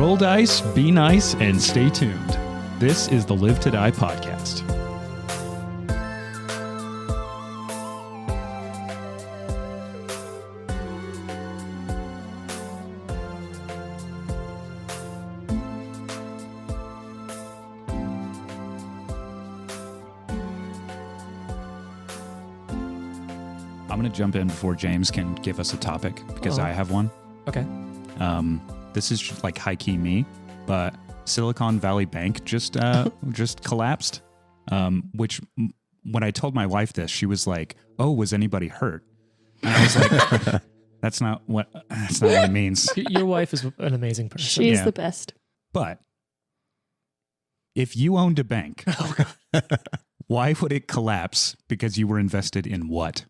Roll dice, be nice, and stay tuned. This is the Live to Die podcast. I'm going to jump in before James can give us a topic because I have one. Okay. This is just like high-key me, but Silicon Valley Bank just collapsed, which when I told my wife this, she was like, oh, was anybody hurt? And I was like, that's not what it means. Your wife is an amazing person. She's the best. But if you owned a bank, why would it collapse because you were invested in what?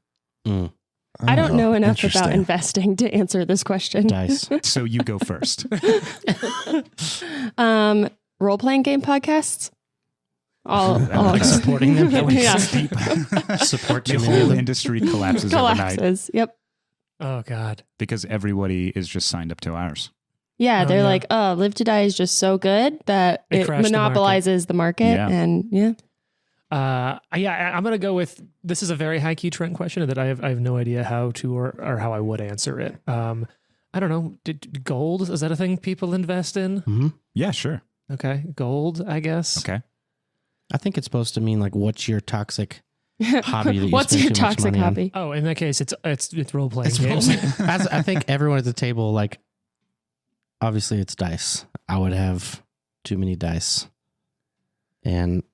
I don't know enough about investing to answer this question. Dice. So you go first. Role-playing game podcasts? All like supporting them. Yeah. Support The whole industry collapses overnight Yep. Oh, God. because everybody is just signed up to ours. Yeah, Oh, they're yeah. like, oh, Live to Die is just so good that It it crashed the monopolizes the market. Yeah. And yeah. I'm going to go with, this is a very high key Trent question that I have no idea how to or how I would answer it. I don't know. Gold, is that a thing people invest in? Mm-hmm. Yeah, sure. Okay. Gold, I guess. Okay. I think it's supposed to mean like, what's your toxic hobby that you What's spend your too much toxic money on? hobby? Oh, in that case, it's role playing It's games. I think everyone at the table, like, obviously it's dice. I would have too many dice, and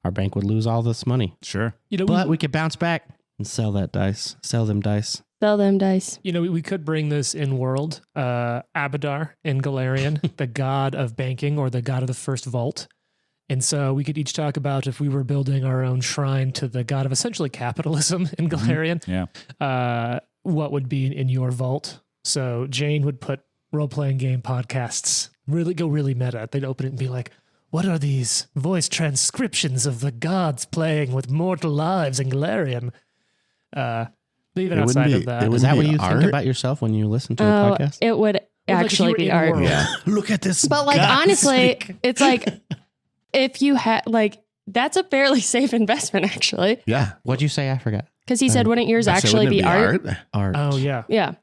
our bank would lose all this money. Sure. You know, But we could bounce back and sell that dice. Sell them dice. Sell them dice. we could bring this in world. Abadar in Galarian, the god of banking or the god of the first vault. And so we could each talk about if we were building our own shrine to the god of essentially capitalism in Galarian, Yeah. what would be in your vault. So Jane would put role-playing game podcasts, go really meta. They'd open it and be like, what are these voice transcriptions of the gods playing with mortal lives in Galarian? But even It outside wouldn't of be- that, it Is that what be you art? think about yourself when you listen to a Oh, podcast? it would Well, like, if you actually were be in art. world. Yeah. Look at this. But like, God honestly, speak. it's like, if you had, like, that's a fairly safe investment, actually. Yeah. What'd you say? I forgot. Because he said, wouldn't yours I said, actually wouldn't be it art? Art. oh yeah. Yeah.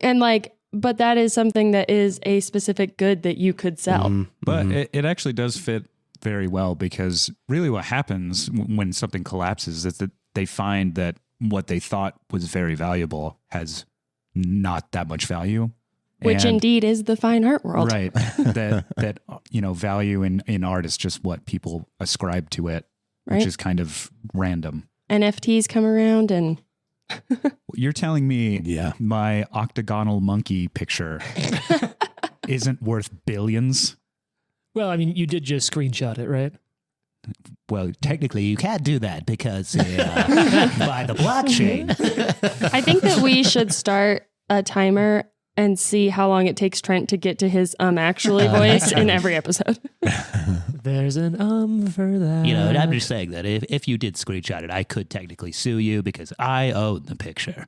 And like, but that is something that is a specific good that you could sell. Mhm, But mhm. it actually does fit very well because really what happens when something collapses is that they find that what they thought was very valuable has not that much value. Which And- indeed is the fine art world. Right. that value in art is just what people ascribe to it, which Right. is kind of random. NFTs come around and You're telling me Yeah. my octagonal monkey picture isn't worth billions? Well, I mean, you did just screenshot it, right? Well, technically you can't do that because by the blockchain. I think that we should start a timer and see how long it takes Trent to get to his actually voice in every episode. There's an for that. And I'm just saying that if you did screenshot it, I could technically sue you because I own the picture.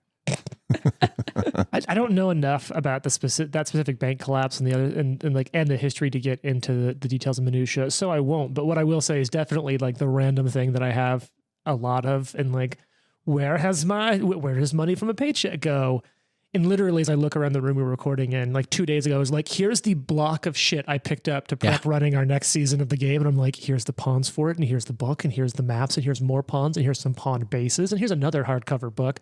I don't know enough about that specific bank collapse and the other and the history to get into the details and minutia, so I won't. But what I will say is definitely like the random thing that I have a lot of, and like where does money from a paycheck go? And literally, as I look around the room we were recording in, like 2 days ago, I was like, here's the block of shit I picked up to prep running our next season of the game. And I'm like, here's the pawns for it, and here's the book, and here's the maps, and here's more pawns, and here's some pawn bases, and here's another hardcover book.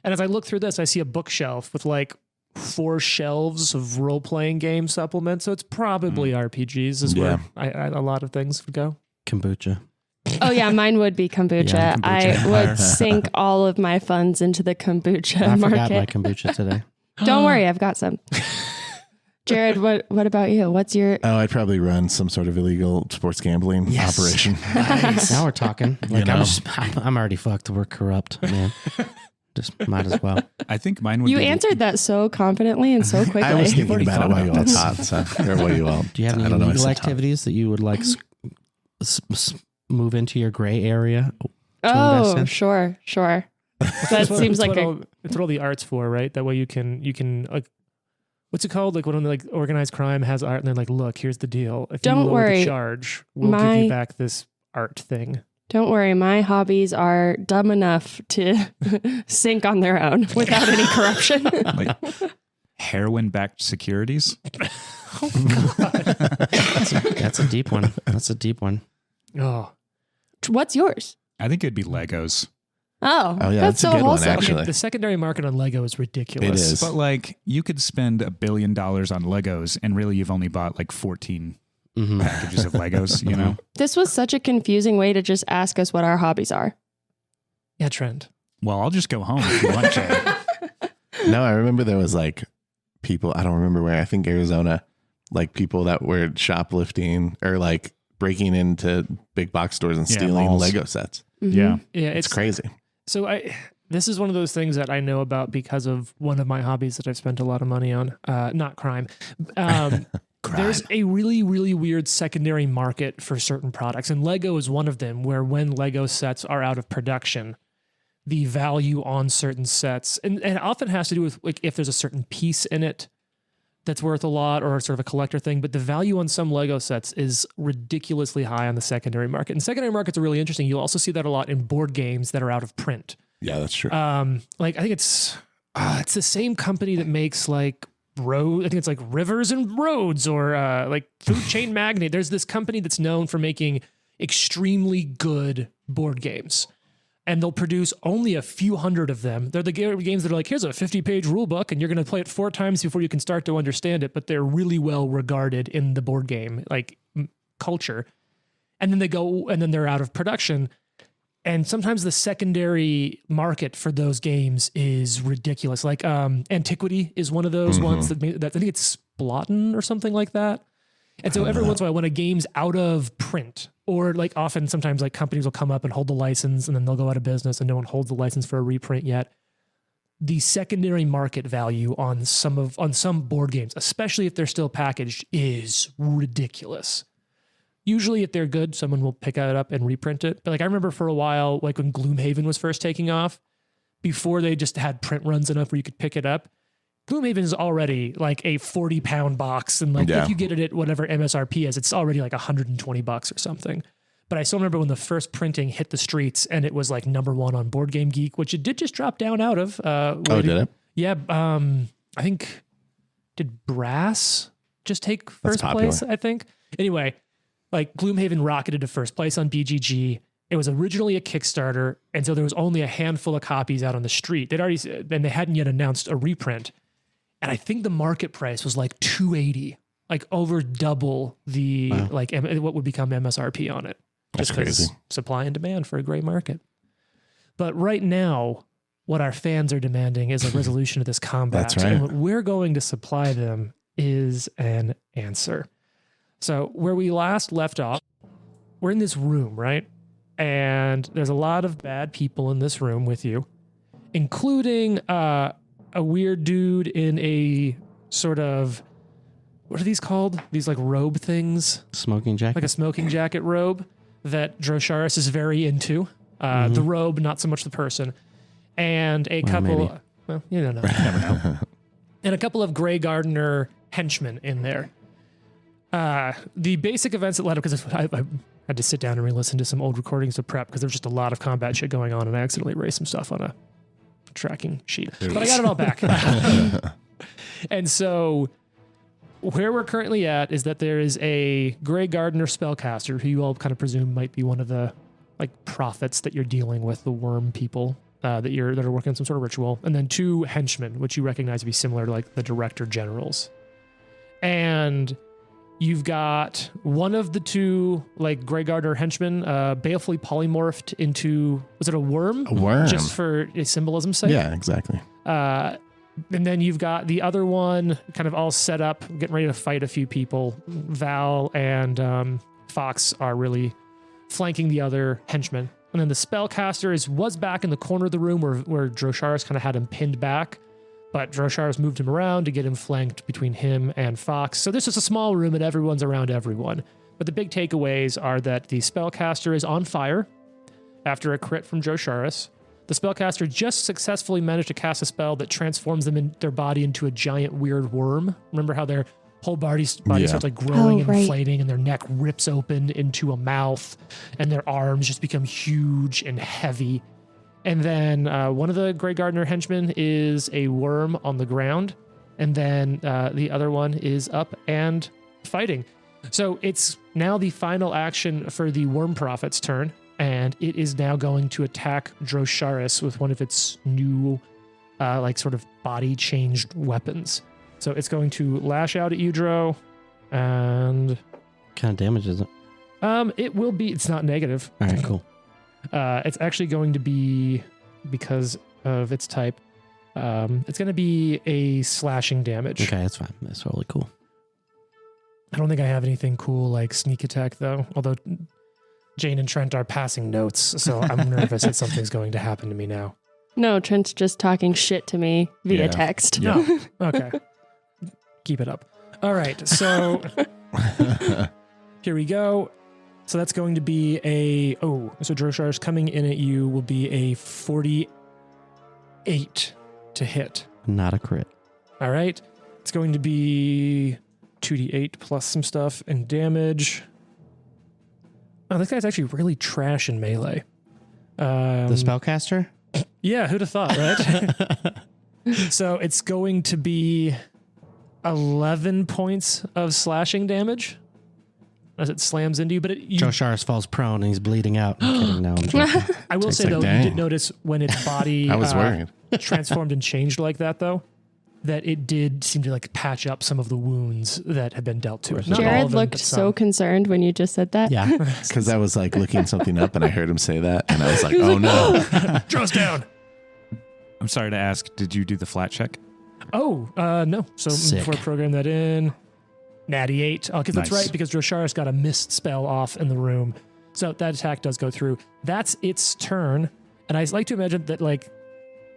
And as I look through this, I see a bookshelf with like 4 shelves of role-playing game supplements. So it's probably RPGs is where a lot of things would go. Kombucha. Oh yeah, mine would be kombucha. Yeah, kombucha. I would sink all of my funds into the kombucha I forgot my market. kombucha today. Don't worry, I've got some. Jared, what about you? What's your Oh, I'd probably run some sort of illegal sports gambling operation. Now we're talking. Like know. I'm already fucked. We're corrupt, man. Just might as well. I think mine would You be... answered that so confidently and so quickly. I was thinking already about it thought while you all about this. talked. So, or while you all. Do you have any I don't know, I illegal said talk. activities that you would like move into your gray area? invest Oh, in? sure. That It's what- seems it's like what a it's what all the art's for, right? That way you can like what's it called? Like when like organized crime has art and they're like, look, here's the deal. If Don't you lower worry. the charge, we'll give you back this art thing. Don't worry, my hobbies are dumb enough to sink on their own without any corruption. Like heroin-backed securities. That's a deep one. That's a deep one. Oh, What's yours? I think it'd be Legos. Oh, Oh, yeah, that's that's a so good one, wholesome. actually. the secondary market on Lego is ridiculous. It is. But like, you could spend $1 billion on Legos, and really, you've only bought like 14 Mm-hmm. packages of Legos. You know. This was such a confusing way to just ask us what our hobbies are. Yeah, Trent. Well, I'll just go home if you want to. No, I remember there was like people, I don't remember where, I think Arizona, like people that were shoplifting or like breaking into big box stores and Yeah, stealing malls. Lego sets. Mhm. Yeah. Yeah, It's crazy. So this is one of those things that I know about because of one of my hobbies that I've spent a lot of money on. Not crime. There's a really, really weird secondary market for certain products, and Lego is one of them. Where when Lego sets are out of production, the value on certain sets, and it often has to do with like if there's a certain piece in it that's worth a lot or sort of a collector thing, but the value on some Lego sets is ridiculously high on the secondary market. And secondary markets are really interesting. You'll also see that a lot in board games that are out of print. Yeah, that's true. Like I think it's the same company that makes like I think it's like Rivers and Roads or like Food Chain Magnate. There's this company that's known for making extremely good board games. And they'll produce only a few hundred of them. They're the games that are like, here's a 50-page rule book, and you're going to play it 4 times before you can start to understand it. But they're really well regarded in the board game like culture. And then they're out of production. And sometimes the secondary market for those games is ridiculous. Like Antiquity is one of those ones that I think it's Splotton or something like that. And so every once in a while, when a game's out of print, or like often sometimes like companies will come up and hold the license and then they'll go out of business and no one holds the license for a reprint yet. The secondary market value on some board games, especially if they're still packaged, is ridiculous. Usually if they're good, someone will pick it up and reprint it. But like I remember for a while, like when Gloomhaven was first taking off, before they just had print runs enough where you could pick it up, Gloomhaven is already like a 40-pound box. And like if you get it at whatever MSRP is, it's already like $120 or something. But I still remember when the first printing hit the streets and it was like #1 on Board Game Geek, which it did just drop down out of. Did it? Yeah. I think, did Brass just take first place, I think? Anyway, like Gloomhaven rocketed to first place on BGG. It was originally a Kickstarter, and so there was only a handful of copies out on the street. They hadn't yet announced a reprint, and I think the market price was like $280, like over double the what would become MSRP on it. That's Just 'cause crazy. supply and demand for a gray market. But right now, what our fans are demanding is a resolution of this combat. That's right. And what we're going to supply them is an answer. So where we last left off, we're in this room, right? And there's a lot of bad people in this room with you, including a weird dude in a sort of, what are these called? These like robe things, Smoking jacket. like a smoking jacket robe that Drosharis is very into. The robe, not so much the person. And a couple, maybe. well, you don't know, you never know. And a couple of Grey Gardener henchmen in there. The basic events that led up, because I had to sit down and re-listen to some old recordings to prep because there was just a lot of combat shit going on, and I accidentally erased some stuff on a tracking sheet. But I got it all back. And so where we're currently at is that there is a Grey Gardener spellcaster who you all kind of presume might be one of the like prophets that you're dealing with, the worm people that are working on some sort of ritual, and then 2 henchmen, which you recognize to be similar to like the director generals. And you've got one of the 2 like Grey Gardener henchmen balefully polymorphed into, was it a worm? A worm. Just for a symbolism's sake? Yeah, exactly. And then you've got the other one kind of all set up, getting ready to fight a few people. Val and Fox are really flanking the other henchmen. And then the spellcaster was back in the corner of the room where Drosharis kind of had him pinned back. But Drosharis moved him around to get him flanked between him and Fox. So this is a small room and everyone's around everyone. But the big takeaways are that the spellcaster is on fire after a crit from Drosharis. The spellcaster just successfully managed to cast a spell that transforms them in their body into a giant weird worm. Remember how their whole body starts like growing and inflating, and their neck rips open into a mouth, and their arms just become huge and heavy. And then one of the Grey Gardener henchmen is a worm on the ground, and then the other one is up and fighting. So it's now the final action for the Worm Prophet's turn, and it is now going to attack Drosharis with one of its new, sort of body-changed weapons. So it's going to lash out at you, Dro, and... What kind of damage is it? It will be... It's not negative. All right, cool. It's actually going to be, because of its type, it's going to be a slashing damage. Okay, that's fine. That's totally cool. I don't think I have anything cool like sneak attack, though. Although Jane and Trent are passing notes, so I'm nervous that something's going to happen to me now. No, Trent's just talking shit to me via text. No. Okay. Keep it up. All right, so here we go. So that's going to be so Droshar's coming in at you will be a 48 to hit. Not a crit. All right. It's going to be 2d8 plus some stuff and damage. Oh, this guy's actually really trash in melee. The spellcaster? Yeah, who'd have thought, right? So it's going to be 11 points of slashing damage as it slams into you. But Drosharis falls prone and he's bleeding out. I'm kidding. No, I'm joking. I will say, though, you did notice when its body I was worried. transformed and changed like that, though, that it did seem to like patch up some of the wounds that had been dealt to it. Not all Jared of them, looked but so some. concerned when you just said that. Yeah. Because I was like looking something up and I heard him say that. And I was like, oh no. Draws down. I'm sorry to ask, did you do the flat check? Oh, no. So Sick. before I program that in, natty 8. Because that's Nice. right, because Drosharis got a mist spell off in the room. So that attack does go through. That's its turn. And I like to imagine that, like,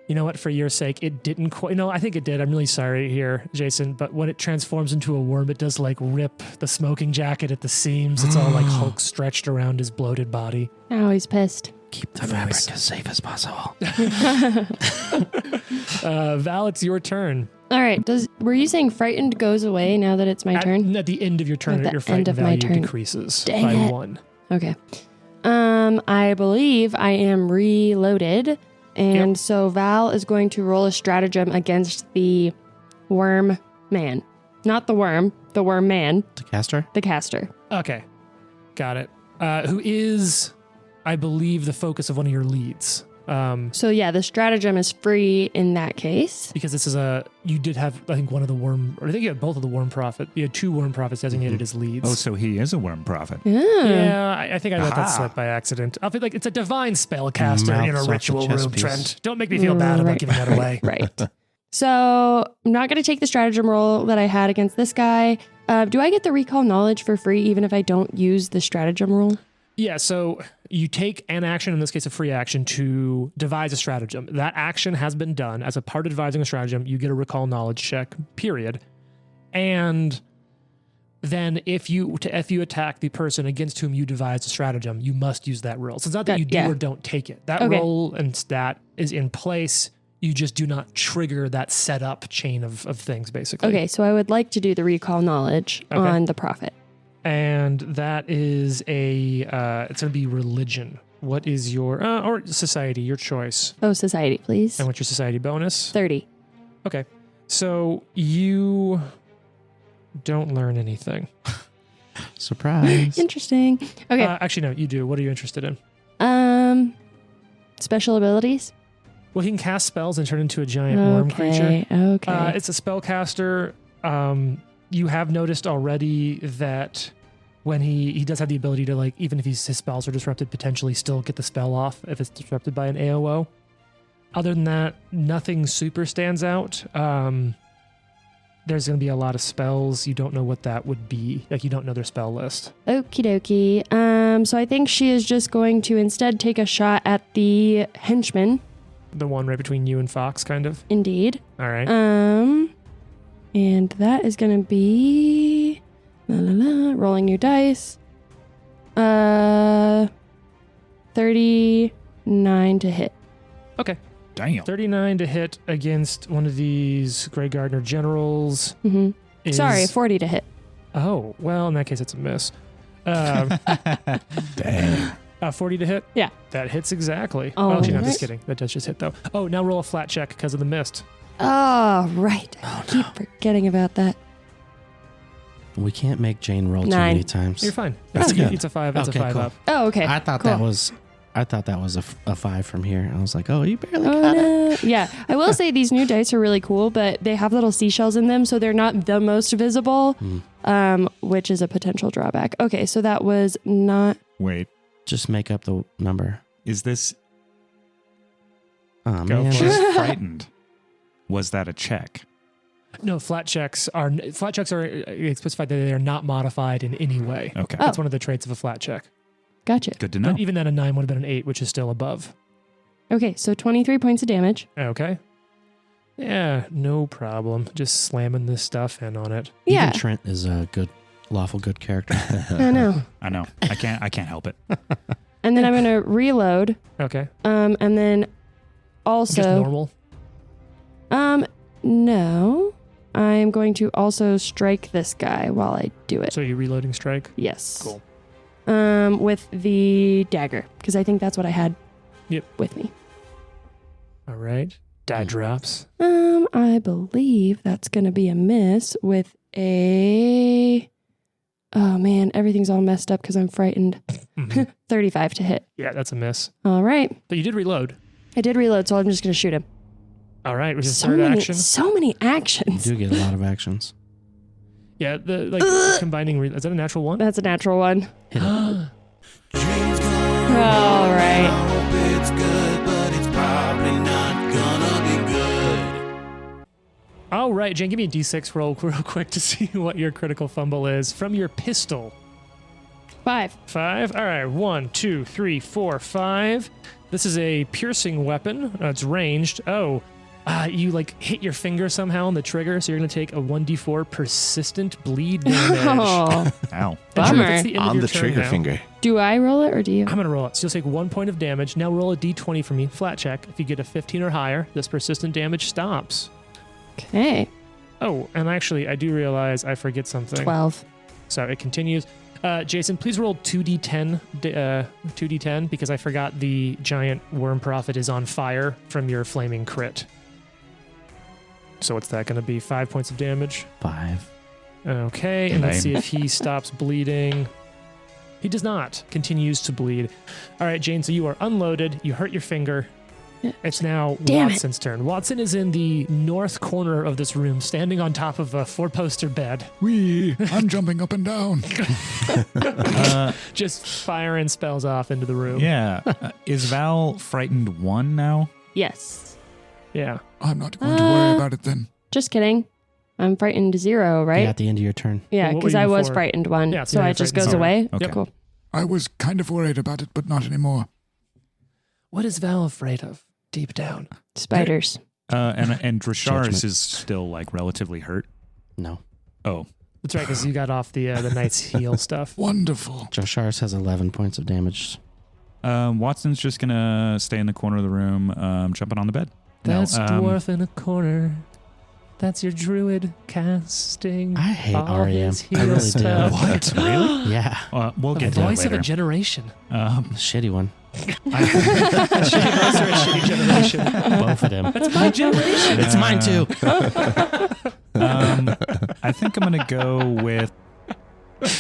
you know what, for your sake, it didn't quite... No, I think it did. I'm really sorry here, Jason. But when it transforms into a worm, it does, like, rip the smoking jacket at the seams. It's all, like, Hulk stretched around his bloated body. Now he's pissed. Keep the fabric as safe as possible. Val, it's your turn. All right. Were you saying frightened goes away now that it's my turn? At the end of your turn, At the your end frightened of my value turn. decreases Dang by it. 1. Okay. I believe I am reloaded. And so Val is going to roll a stratagem against the worm man. Not the worm man, The caster? the caster. Okay. Got it. Who is, I believe, the focus of one of your leads. So yeah, the stratagem is free in that case. Because this is you did have, I think, one of the worm, or I think you had both of the worm prophet. You had 2 worm prophets designated as leads. Oh, so he is a worm prophet. Yeah, I think I let that Aha. slip by accident. I feel like it's a divine spellcaster Mouths in off a the ritual chess room, piece. Trent. Don't make me feel bad about Right. giving that away. Right. So I'm not going to take the stratagem roll that I had against this guy. Do I get the recall knowledge for free even if I don't use the stratagem roll? Yeah, so you take an action, in this case a free action, to devise a stratagem. That action has been done. As a part of devising a stratagem, you get a recall knowledge check, period. And then if you attack the person against whom you devised a stratagem, you must use that roll. So it's not that you do or don't take it. That Okay. roll and stat is in place. You just do not trigger that setup chain of things, basically. Okay, so I would like to do the recall knowledge on the prophet. And that is it's going to be religion. What is your, or society, your choice. Oh, society, please. And what's your society bonus? 30. Okay. So you don't learn anything. Surprise. Interesting. Okay. Actually, no, you do. What are you interested in? Special abilities? Well, he can cast spells and turn into a giant worm creature. Okay. It's a spellcaster. You have noticed already that when he does have the ability to, like, even if his spells are disrupted, potentially still get the spell off if it's disrupted by an AOO. Other than that, nothing super stands out. There's going to be a lot of spells. You don't know what that would be. Like, you don't know their spell list. Okie dokie. So I think she is just going to instead take a shot at the henchman. The one right between you and Fox, kind of. Indeed. All right. And that is going to be rolling your dice. 39 to hit. Okay. Damn. 39 to hit against one of these Grey Gardener generals. Mm-hmm. Is, Sorry, 40 to hit. Oh, well, in that case, it's a miss. Dang. 40 to hit? Yeah. That hits exactly. Oh, Actually, no, right. just kidding. That does just hit, though. Oh, now roll a flat check because of the mist. Oh, right. I keep forgetting about that. We can't make Jane roll too 9. many times. You're fine. That's It's, good. it's a 5. It's Okay, a 5 cool. up. Oh, okay. I thought cool. that was a 5 from here. I was like, oh, you barely Oh, got it. no. Yeah, I will say these new dice are really cool, but they have little seashells in them, so they're not the most visible, which is a potential drawback. Okay, so that was not... Wait, Just make up the number. is this Oh, Go man. for it. she's frightened? Was that a check? No, flat checks are specified that they are not modified in any way. Okay. That's one of the traits of a flat check. Gotcha. Good to know. But even then, a 9 would have been an 8, which is still above. Okay, so 23 points of damage. Okay. Yeah, no problem. Just slamming this stuff in on it. Yeah, Even Trent is a good, lawful good character. I know. I know. I can't help it. And then I'm going to reload, Okay. and then Just also... normal. No. I'm going to also strike this guy while I do it. So you're reloading strike? Yes. Cool. With the dagger, because I think that's what I had with me. All right. Die drops. I believe that's going to be a miss with a... Oh, man, everything's all messed up because I'm frightened. Mhm. 35 to hit. Yeah, that's a miss. All right. But you did reload. I did reload, so I'm just going to shoot him. All right, which is So third many, action. so many You actions. do get a lot of actions. Yeah, the combining. Is that a natural one? That's a natural one. Hit it. All right. It's good, but it's probably not gonna be good. All right, Jane, give me a d6 roll real quick to see what your critical fumble is from your pistol. 5. 5. All right, 1, 2, 3, 4, 5. This is a piercing weapon. It's ranged. Oh, you like hit your finger somehow on the trigger, so you're going to take a 1d4 persistent bleed damage. Oh, Ow. And bummer. that's the end of On your the turn trigger now. finger. do I roll it or do you? I'm going to roll it. So you'll take 1 point of damage. Now roll a d20 for me, flat check. If you get a 15 or higher, this persistent damage stops. Okay. Oh, and actually, I do realize I forget something. 12. So it continues. Jason, please roll 2d10, 2d10, because I forgot the giant worm prophet is on fire from your flaming crit. So what's that going to be? 5 points of damage? 5. Okay, and let's see Lame. if he stops bleeding. He does not. Continues to bleed. All right, Jane, so you are unloaded. You hurt your finger. It's now Damn it. Watson's turn. Watson is in the north corner of this room, standing on top of a 4-poster bed, I'm jumping up and down. just firing spells off into the room. Yeah. Is Val frightened 1 now? Yes. Yeah. I'm not going to worry about it then. Just kidding. I'm frightened 0, right? Yeah, at the end of your turn. Yeah, Well, what because were you I was before? frightened 1. Yeah, so now it you're just frightened goes 0. away. Okay. Cool. I was kind of worried about it, but not anymore. What is Val afraid of deep down? Spiders. And Drashars Judgment. is still like relatively hurt. No. Oh, That's right, because you got off the knight's heel stuff. Wonderful. Joshars has 11 points of damage. Watson's just gonna stay in the corner of the room, jumping on the bed. No, That's dwarf in a corner. That's your druid casting. I hate all REM. his I heel really do. stuff. What? Really? Yeah. We'll The get to that voice of later. a generation. Shitty one. A shitty voice or a shitty generation. Both of them. That's my generation. It's mine too. I think I'm gonna go with.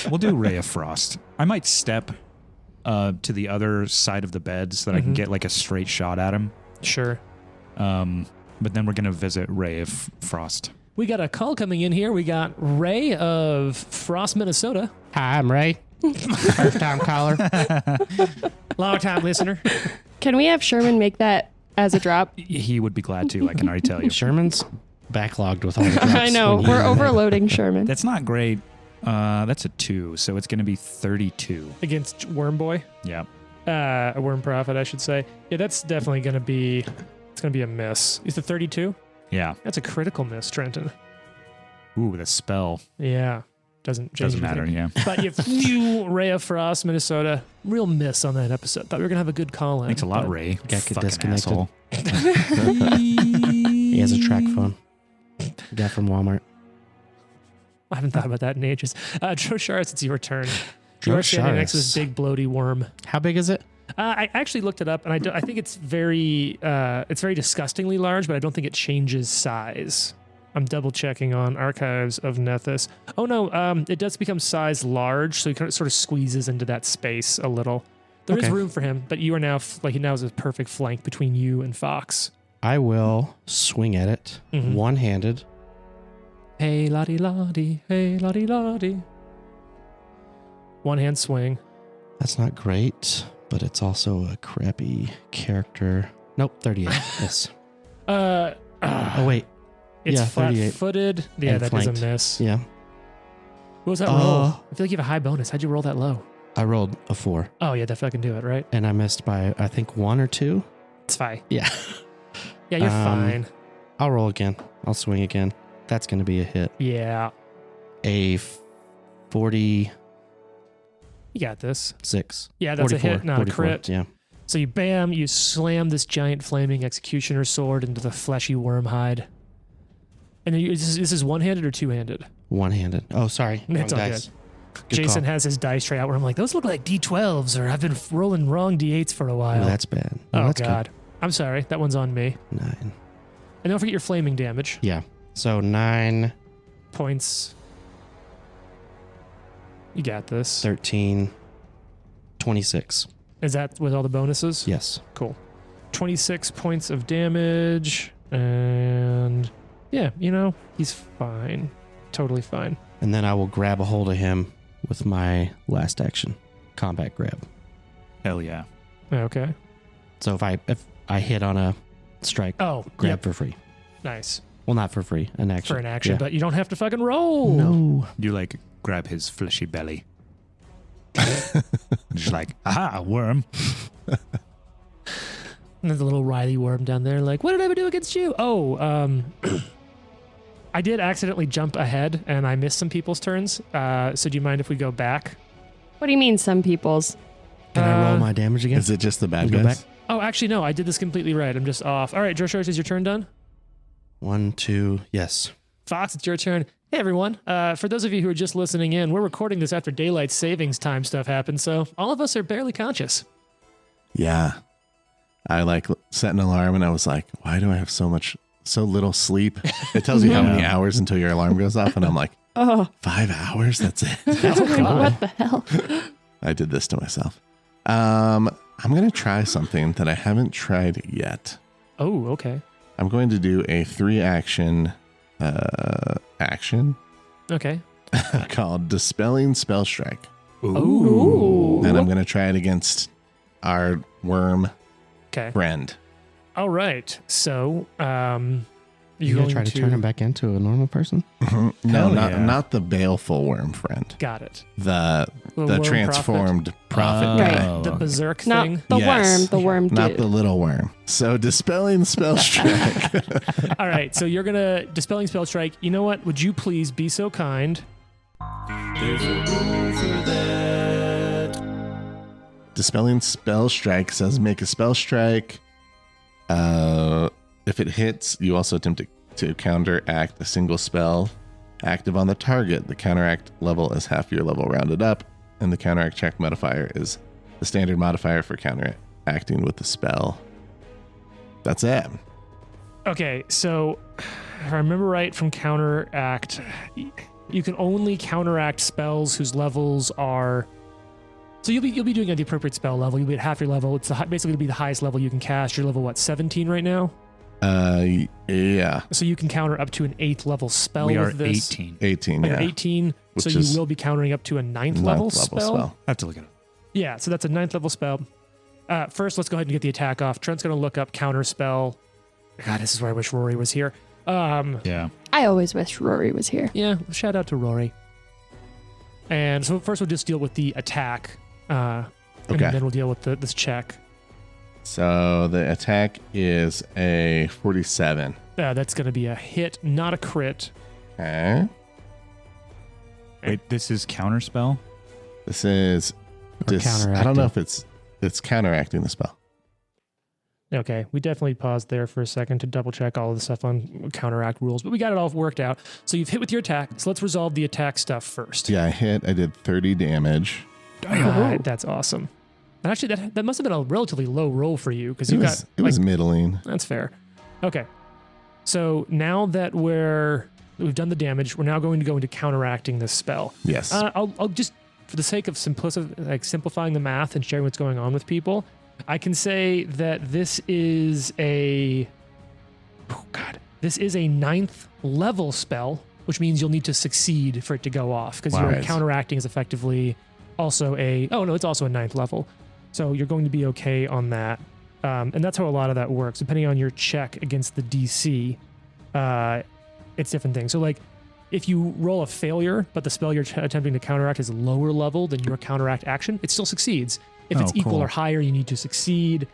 We'll do Ray of Frost. I might step to the other side of the bed so that I can Mhm. get like a straight shot at him. Sure. But then we're gonna visit Ray of Frost. We got a call coming in here. We got Ray of Frost, Minnesota. Hi, I'm Ray. First time caller. Long time listener. Can we have Sherman make that as a drop? He would be glad to. I can already tell you. Sherman's backlogged with all the drops. I know. when you We're need it. overloading Sherman. That's not great. That's a 2, so it's gonna be 32. Against Worm Boy. Yeah. A Worm Prophet, I should say. Yeah, that's definitely going to be... It's going to be a miss. Is it 32? Yeah. That's a critical miss, Trenton. Ooh, the spell. Yeah. doesn't change Doesn't matter. anything. Yeah. But you, Ray of Frost, Minnesota, real miss on that episode. Thought we were gonna have a good call in. Thanks a lot, but- Ray. Get Fucking disconnected. asshole. He has a track phone. Got from Walmart. I haven't thought about that in ages. Drosharis, it's your turn. You are standing next to this Drosharis. big bloaty worm. How big is it? I actually looked it up, and I think it's very disgustingly large, but I don't think it changes size. I'm double checking on Archives of Nethys. Oh no, it does become size large, so he kind of sort of squeezes into that space a little. There is Okay. room for him, but you are now now is a perfect flank between you and Fox. I will swing at it Mhm. one-handed. Hey lottie lottie, hey lottie lottie. One hand swing. That's not great, but it's also a crappy character. Nope, 38. Yes. Oh, wait. It's Yeah, 38. flat-footed. Yeah, And that flanked. is a miss. Yeah. What was that roll? I feel like you have a high bonus. How'd you roll that low? I rolled a 4, Oh, yeah, that fucking do it, right? and I missed by, I think, 1 or 2. It's fine. Yeah. Yeah, you're fine. I'll roll again. I'll swing again. That's going to be a hit. Yeah, A 46. you got this. Yeah, that's 44, a hit, not 44, a crit. Yeah. So you slam this giant flaming executioner sword into the fleshy worm hide. And then this is one-handed or two-handed? One-handed. Oh, sorry. It's Wrong all dice. Good Jason call. has his dice tray out where I'm like, those look like D12s, or I've been rolling wrong D8s for a while. Oh, that's bad. Oh, that's God. I'm sorry. That one's on me. Good. 9. And don't forget your flaming damage. Yeah. So 9, Points. You got this. 13, 26. Is that with all the bonuses? Yes. Cool. 26 points of damage. And yeah, he's fine. Totally fine. And then I will grab a hold of him with my last action, combat grab. Hell yeah. Okay. So if I hit on a strike, Oh, grab yep. for free. Nice. Well, not for free, an action. For an action, Yeah. but you don't have to fucking roll. No. You like grab his fleshy belly. Just like, aha, a worm. And there's a little wily worm down there like, what did I ever do against you? Oh, I did accidentally jump ahead and I missed some people's turns. So do you mind if we go back? What do you mean, some people's? Can I roll my damage again? Is it just the bad Go guys? back. Oh, actually, no, I did this completely right. I'm just off. All right, Joshua, is your turn done? 1, 2, yes. Fox, it's your turn. Hey, everyone. For those of you who are just listening in, we're recording this after daylight savings time stuff happened, so all of us are barely conscious. Yeah. I set an alarm and I was like, why do I have so little sleep? It tells you how many hours until your alarm goes off. And I'm like, Oh, 5 hours? That's it. what the hell? I did this to myself. I'm going to try something that I haven't tried yet. Oh, okay. I'm going to do a 3-action action Okay. called Dispelling Spell Strike. Ooh. And I'm going to try it against our worm Okay. friend. All right. So, You gonna try to turn him back into a normal person? No, Hell yeah. not the baleful worm friend. Got it. The worm transformed prophet Oh. guy. prophet. The berserk Not thing. the Yes. worm, the worm Not dude. the little worm. So Dispelling Spell Strike. All right. So you're going to dispelling spell strike. You know what? Would you please be so kind? Dispelling Spell Strike says make a spell strike. If it hits, you also attempt to counteract a single spell active on the target. The counteract level is half your level rounded up, and the counteract check modifier is the standard modifier for counteracting with the spell. That's it. Okay. So if I remember right from counteract, you can only counteract spells whose levels are. So you'll be doing at the appropriate spell level. You'll be at half your level. It's basically to be the highest level you can cast. You're level 17 right now. Yeah, So you can counter up to an 8th level spell We are with this. 18. 18. Oh, you're Yeah, 18. So Which you is will be countering up to a 9th level spell. I have to look at it. Yeah, so that's a 9th level spell. First, let's go ahead and get the attack off. Trent's going to look up counter spell. God, this is where I wish Rory was here. Yeah. I always wish Rory was here. Yeah, shout out to Rory. And so first we'll just deal with the attack. And Okay. then we'll deal with this check. So the attack is a 47. That's going to be a hit, not a crit. Okay. Wait, this is counterspell? This is Or I don't know if it's counteracting the spell. Okay, we definitely paused there for a second to double check all of the stuff on counteract rules, but we got it all worked out. So you've hit with your attack. So let's resolve the attack stuff first. Yeah, I did 30 damage. That's awesome. And actually, that must have been a relatively low roll for you because It was middling. That's fair. Okay, so now that we've done the damage, we're now going to go into counteracting this spell. Yes. I'll just, for the sake of simplifying the math and sharing what's going on with people, I can say that this is a 9th level spell, which means you'll need to succeed for it to go off because your counteracting is effectively also it's also a 9th level. So you're going to be okay on that. And that's how a lot of that works. Depending on your check against the DC, it's different things. So like if you roll a failure, but the spell you're attempting to counteract is lower level than your counteract action, it still succeeds. If it's equal or higher, you need to succeed.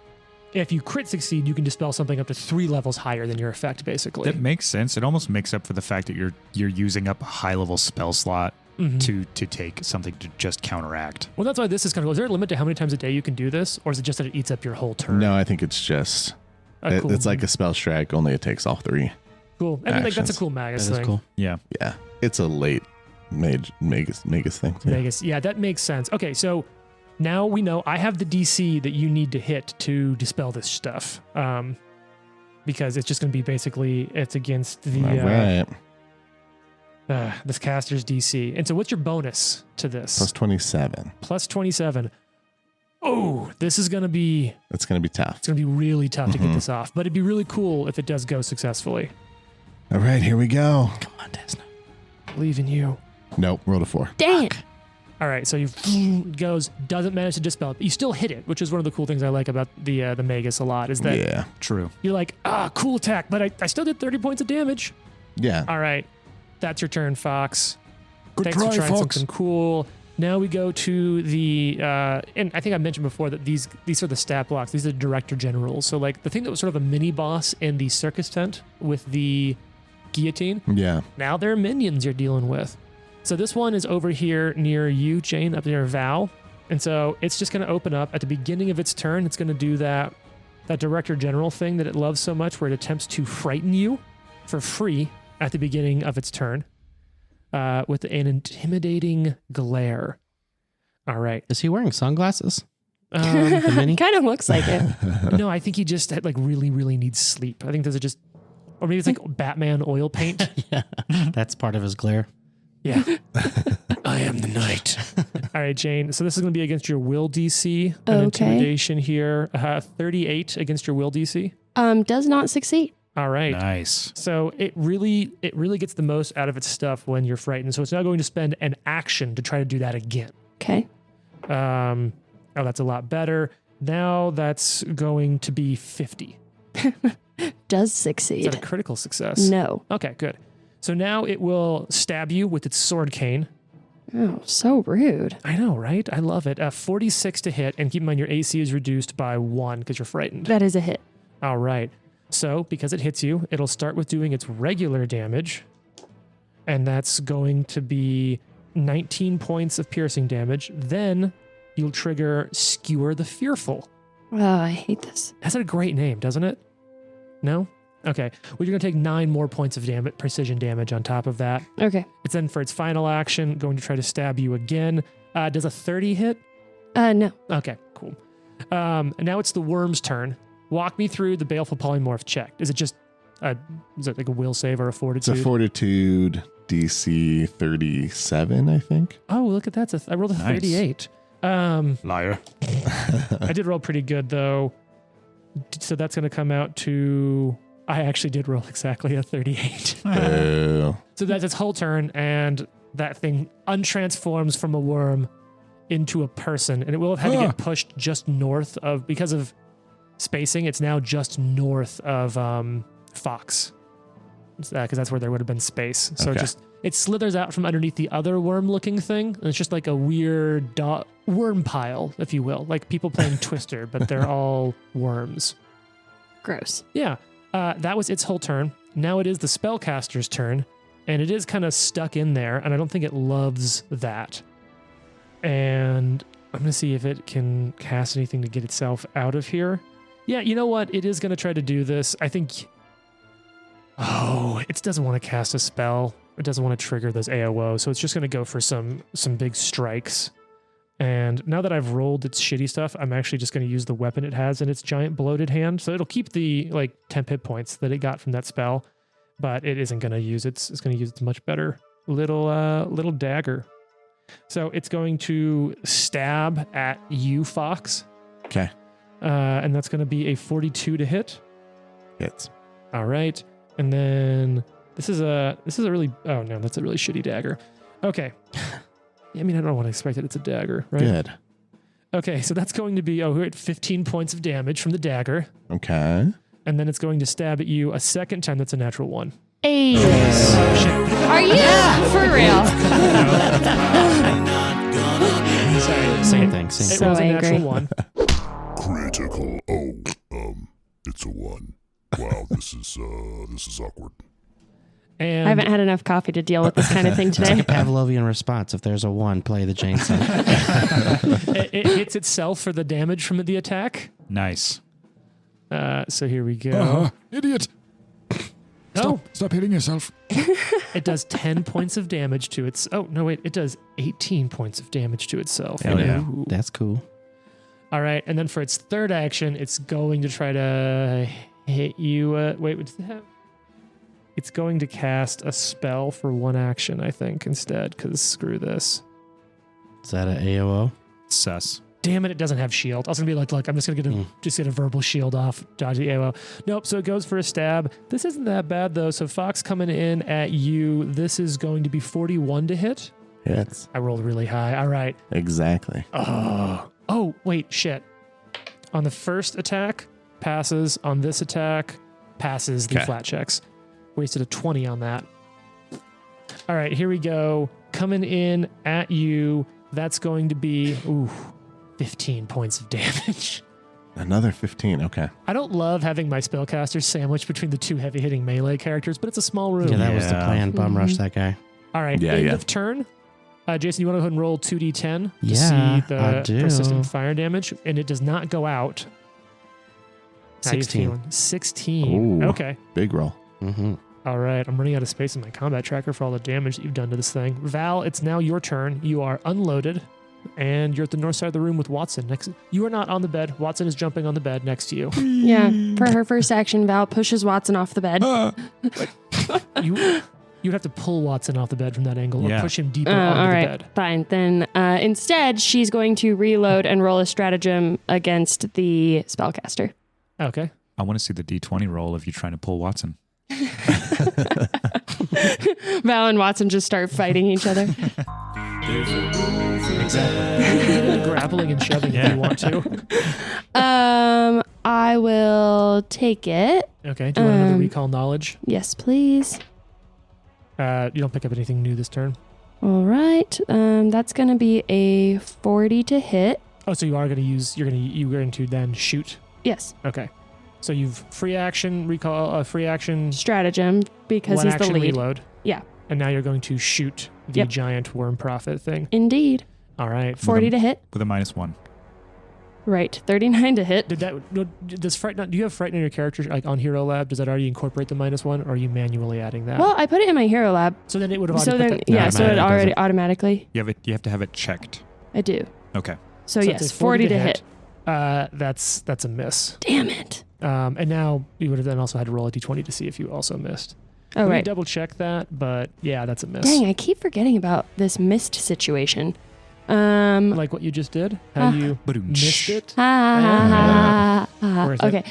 If you crit succeed, you can dispel something up to 3 levels higher than your effect, basically. That makes sense. It almost makes up for the fact that you're using up a high level spell slot to take something to just counteract. Well, that's why this is kind of cool. Is there a limit to how many times a day you can do this, or is it just that it eats up your whole turn? No, I think it's just it's like a spell strike, only it takes all 3. Cool. I mean, like, that's a actions. cool Magus thing. That is cool. Yeah. Yeah. It's a late Magus thing. Too. Magus. Yeah, that makes sense. Okay, so now we know I have the DC that you need to hit to dispel this stuff. Because it's just going to be basically, it's against the All right. this caster's DC. And so what's your bonus to this? Plus 27. Plus 27. Oh, this is going to be... It's going to be tough. It's going to be really tough to get this off. But it'd be really cool if it does go successfully. All right, here we go. Come on, Desna. Believe in you. Nope, rolled a 4. Dang it. All right, so you goes, doesn't manage to dispel it. You still hit it, which is one of the cool things I like about the Magus a lot, is that Yeah. True. you're like, cool attack, but I still did 30 points of damage. Yeah. All right, that's your turn, Fox. Good Thanks try, for trying Fox. something cool. Now we go to the, and I think I mentioned before that these are the stat blocks. These are the director generals. So like the thing that was sort of a mini boss in the circus tent with the guillotine, Yeah. now they're minions you're dealing with. So this one is over here near you, Jane, up near Val. And so it's just going to open up at the beginning of its turn. It's going to do that director general thing that it loves so much, where it attempts to frighten you for free at the beginning of its turn with an intimidating glare. All right. Is he wearing sunglasses? The mini? Kind of looks like it. No, I think he just like really, really needs sleep. I think those are just, or maybe it's like Batman oil paint. Yeah. That's part of his glare. Yeah. I am the knight. All right, Jane. So this is going to be against your will DC. An Okay. intimidation here. 38 against your will DC. Does not succeed. All right. Nice. So it really gets the most out of its stuff when you're frightened. So it's now going to spend an action to try to do that again. Okay. That's a lot better. Now that's going to be 50. Does Is succeed. that a critical success? No. Okay, good. So now it will stab you with its sword cane. Oh, so rude. I know, right? I love it. 46 to hit, and keep in mind your AC is reduced by 1 because you're frightened. That is a hit. All right. So because it hits you, it'll start with doing its regular damage, and that's going to be 19 points of piercing damage. Then you'll trigger Skewer the Fearful. Oh, I hate this. That's a great name, doesn't it? No? Okay. Well, you're going to take 9 more points of precision damage on top of that. Okay. It's then for its final action, going to try to stab you again. Does a 30 hit? No. Okay, cool. And now it's the worm's turn. Walk me through the Baleful Polymorph check. Is it just is it like a will save or a It's fortitude? a fortitude DC 37, I think. Oh, look at that. I rolled a Nice. 38. Liar. I did roll pretty good, though. So that's going to come out to... I actually did roll exactly a 38. Boo. So that's its whole turn, and that thing untransforms from a worm into a person. And it will have had to get pushed just north of... Because of spacing, it's now just north of Fox. Because that's where there would have been space. So Okay. it slithers out from underneath the other worm-looking thing, and it's just like a weird worm pile, if you will. Like people playing Twister, but they're all worms. Gross. Yeah. That was its whole turn. Now it is the spellcaster's turn. and it is kind of stuck in there, and I don't think it loves that. And I'm going to see if it can cast anything to get itself out of here. Yeah, you know what? It is going to try to do this. I think... Oh, it doesn't want to cast a spell. It doesn't want to trigger those AOO, so it's just going to go for some big strikes. And now that I've rolled its shitty stuff, I'm actually just going to use the weapon it has in its giant bloated hand. So it'll keep the like 10 hit points that it got from that spell, but it isn't going to use its. It's going to use its much better little dagger. So it's going to stab at you, Fox. Okay. And that's going to be a 42 to hit. Hits. All right. And then this is a really, oh no, that's a really shitty dagger. Okay. I mean, I don't know what I expected. It's a dagger, right? Good. Okay, so that's going to be, we're at 15 points of damage from the dagger. Okay. And then it's going to stab at you a second time. That's a natural one. Hey. Oh, shit. Are you for real? Sorry. Same thing. Same It thing. So was a angry. natural one. Critical. Oh, it's a 1. Wow, this is awkward. And I haven't had enough coffee to deal with this kind of thing It's like today. a Pavlovian response. If there's a 1, play the chainsaw. it hits itself for the damage from the attack. Nice. So here we go. Idiot. Oh, Stop hitting yourself. it does 10 points of damage to its... Oh, no, wait. It does 18 points of damage to itself. Hell yeah. Ooh. That's cool. All right. And then for its third action, it's going to try to hit you. Wait, what does it have? It's going to cast a spell for one action, I think, instead, because screw this. Is that an AOO? Sus. Damn it doesn't have shield. I was gonna be like, look, I'm just gonna get a verbal shield off, dodge the AOO. Nope, so it goes for a stab. This isn't that bad though. So Fox coming in at you. This is going to be 41 to hit. Hits. I rolled really high. All right. Exactly. Oh, wait, shit. On the first attack, passes. On this attack, passes the Okay. flat checks. Wasted a 20 on that. All right, here we go. Coming in at you. That's going to be 15 points of damage. Another 15. Okay. I don't love having my spellcasters sandwiched between the two heavy-hitting melee characters, but it's a small room. Yeah, that was the Yeah. plan. Bum rush that guy. All right, Yeah, end yeah. of turn. Jason, you want to go ahead and roll 2d10 to Yeah, see the I do. persistent fire damage, and it does not go out. How you 16. feeling? 16. Ooh. Okay. Big roll. Mm-hmm. All right. I'm running out of space in my combat tracker for all the damage that you've done to this thing. Val, it's now your turn. You are unloaded, and you're at the north side of the room with Watson next. You are not on the bed. Watson is jumping on the bed next to you. Yeah. For her first action, Val pushes Watson off the bed. You'd have to pull Watson off the bed from that angle or Yeah. push him deeper Oh, onto all the right, bed. fine. Then instead, she's going to reload and roll a stratagem against the spellcaster. Okay. I want to see the D20 roll of you trying to pull Watson. Val and Watson just start fighting each other. You can get into grappling and shoving if you want to. I will take it. Okay. Do you want another recall knowledge? Yes, please. You don't pick up anything new this turn. All right. That's going to be a 40 to hit. Oh, so you are going to use. You're going to then shoot. Yes. Okay. So you've free action recall, free action, Stratagem because one he's the action lead. reload. Yeah. And now you're going to shoot the Yep. giant worm prophet thing. Indeed. All right. 40 to hit. With a -1. Right. 39 to hit. Did that? Does frighten? Do you have frighten in your character like on Hero Lab? Does that already incorporate the -1, or are you manually adding that? Well, I put it in my hero lab. so then it would have So already then, put that. yeah, so it automatically already does it. automatically. You have to have it checked. I do. Okay. So, So yes, it's a 40 to hit. That's a miss. Damn it. And now you would have then also had to roll a d20 to see if you also missed. Oh, Let me right. double check that, but yeah, that's a miss. Dang, I keep forgetting about this mist situation. Like what you just did? How you missed it? Where is it? Okay.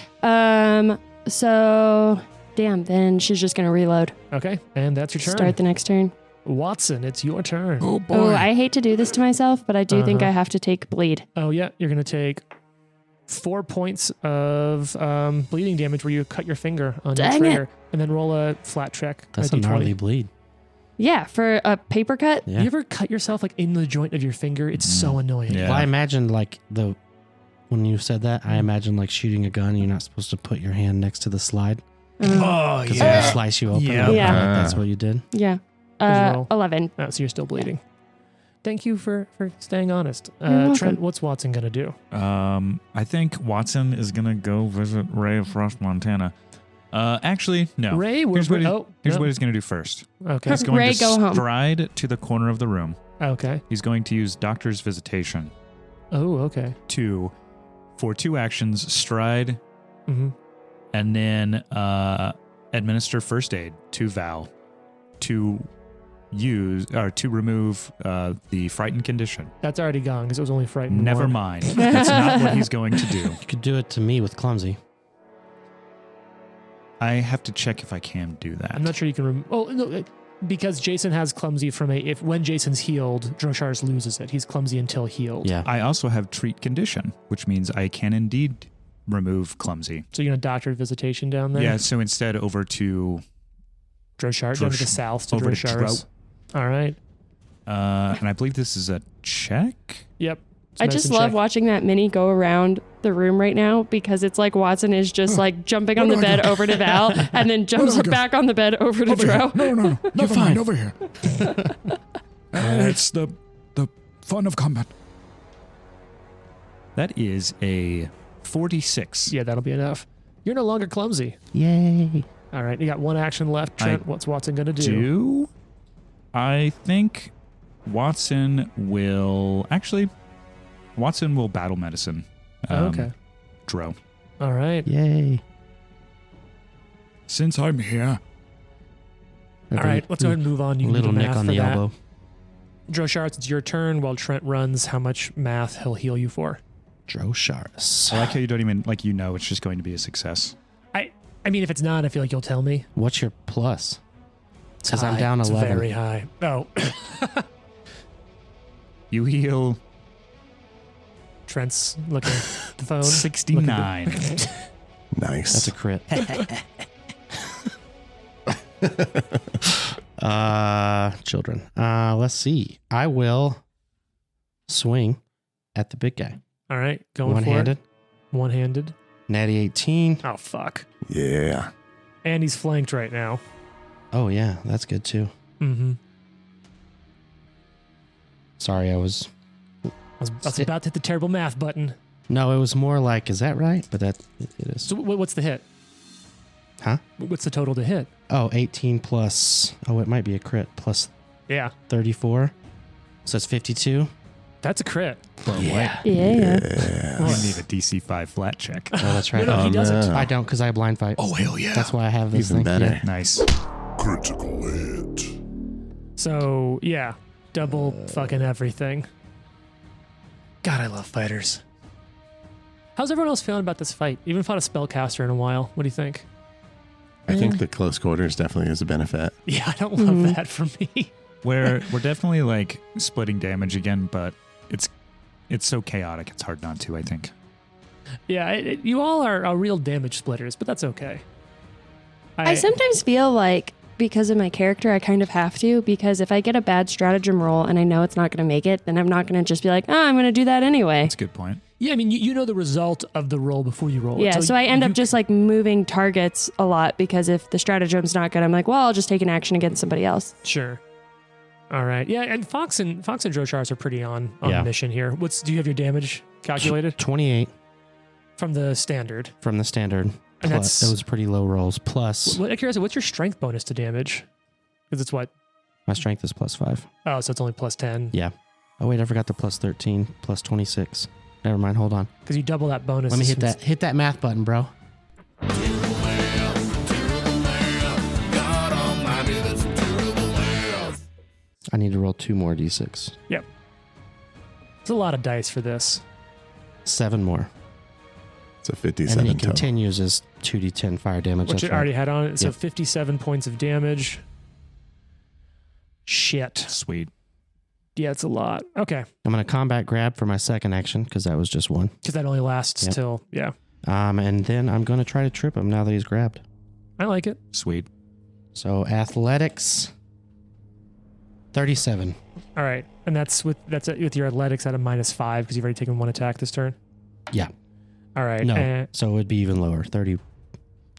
So, damn, then she's just going to reload. Okay, and that's your turn. Start the next turn. Watson, it's your turn. Oh boy. Oh, I hate to do this to myself, but I do think Uh-huh. I have to take bleed. Oh, yeah, you're going to take 4 points of bleeding damage where you cut your finger on your Dang trigger and then roll a flat check. That's a D20. gnarly bleed. Yeah, for a paper cut. Yeah. You ever cut yourself like in the joint of your finger? It's so annoying. Yeah. Well, I imagined like when you said that, I imagined like shooting a gun. You're not supposed to put your hand next to the slide. Oh, Because when you slice you open, Yeah. like, Yeah. that's what you did. Yeah. roll? 11. Oh, so you're still bleeding. Thank you for staying honest. welcome. Trent, what's Watson going to do? I think Watson is gonna go visit Ray of Frost, Montana. Actually, no. Ray, Here's what no. he's gonna do first. Okay. He's going Ray, to go home. stride to the corner of the room. Okay. He's going to use Doctor's Visitation Oh, okay. for 2 actions, stride, Mm-hmm. and then administer first aid to Val to remove the frightened condition. That's already gone because it was only frightened. Never one. mind. That's not what he's going to do. You could do it to me with clumsy. I have to check if I can do that. I'm not sure you can. No, because Jason has clumsy from when Jason's healed, Droshars loses it. He's clumsy until healed. Yeah. I also have treat condition, which means I can indeed remove clumsy. So you're gonna doctor visitation down there. Yeah. So instead, over to Droshar down to the south to over to Droshars. All right. and I believe this is a check. Yep. It's I medicine just love check. watching that mini go around the room right now because it's like Watson is just like jumping on the do I bed do? over to Val and then jumps do I do? back on the bed over to Over here. Dro. No. Never fine. mind. Over here. It's the fun of combat. That is a 46. Yeah, that'll be enough. You're no longer clumsy. Yay. All right, you got 1 action left. Trent, what's Watson gonna do? I think Watson will battle medicine. Okay. Dro. All right. Yay. Since I'm here, All right. Let's go ahead and move on. You can do Little the nick math on for the that. elbow. Droshars, it's your turn while Trent runs how much math he'll heal you for. Droshars. I like how you don't even it's just going to be a success. I mean, if it's not, I feel like you'll tell me. What's your plus? Because I'm High. down It's 11. very high. Oh, You heal Trent's looking at the phone. 69. Nice. That's a crit. Children. Let's see. I will swing at the big guy. All right, going One-handed. for it. One-handed. Natty 18. Oh, fuck. Yeah. And he's flanked right now. Oh, yeah. That's good, too. Mm-hmm. Sorry, I was about to hit the terrible math button. No, it was more like, is that right? But it is. So what's the hit? Huh? What's the total to hit? Oh, 18 plus. Oh, it might be a crit. Plus Yeah, 34. So it's 52. that's a crit. Yeah. You need a DC 5 flat check. Oh, that's right. No, he doesn't. I don't because I blind fight. oh hell yeah, That's why I have this Even thing. better. Yeah. Nice. critical hit. So yeah, double fucking everything. God, I love fighters. How's everyone else feeling about this fight? You haven't fought a spellcaster in a while. What do you think? I think the close quarters definitely is a benefit. Yeah, I don't love that for me. We're definitely like splitting damage again, but it's so chaotic. It's hard not to, I think. Yeah, you all are real damage splitters, but that's okay. I sometimes feel like because of my character, I kind of have to, because if I get a bad stratagem roll and I know it's not going to make it, then I'm not going to just be like, I'm going to do that anyway. That's a good point. Yeah, I mean, you know the result of the roll before you roll it. Yeah, so I end up just like moving targets a lot because if the stratagem's not good, I'm like, well, I'll just take an action against somebody else. Sure. All right. Yeah, and Fox and Droshars are pretty on Yeah. mission here. Do you have your damage calculated 28 from the standard? from the standard. And Plus, that's- those pretty low rolls. Plus, I'm curious, what's your strength bonus to damage? Because it's what? my strength is plus 5. Oh, so it's only plus 10. Yeah. Oh, wait, I forgot the plus 13, plus 26. Never mind. Hold on. Because you double that bonus. Let me hit that math button, bro. I need to roll 2 more d6. It's a lot of dice for this. 7 more. It's a And 57 then he total. continues as 2d10 fire damage. Which That's it right. already had on it. So Yep. 57 points of damage. Shit. Sweet. Yeah, it's a lot. Okay. I'm going to combat grab for my second action because that was just 1. Because that only lasts Yep. till, yeah. And then I'm going to try to trip him now that he's grabbed. I like it. Sweet. So athletics, 37. All right. And that's with your athletics at a -5 because you've already taken 1 attack this turn. Yeah. All right. No. So it would be even lower. 30.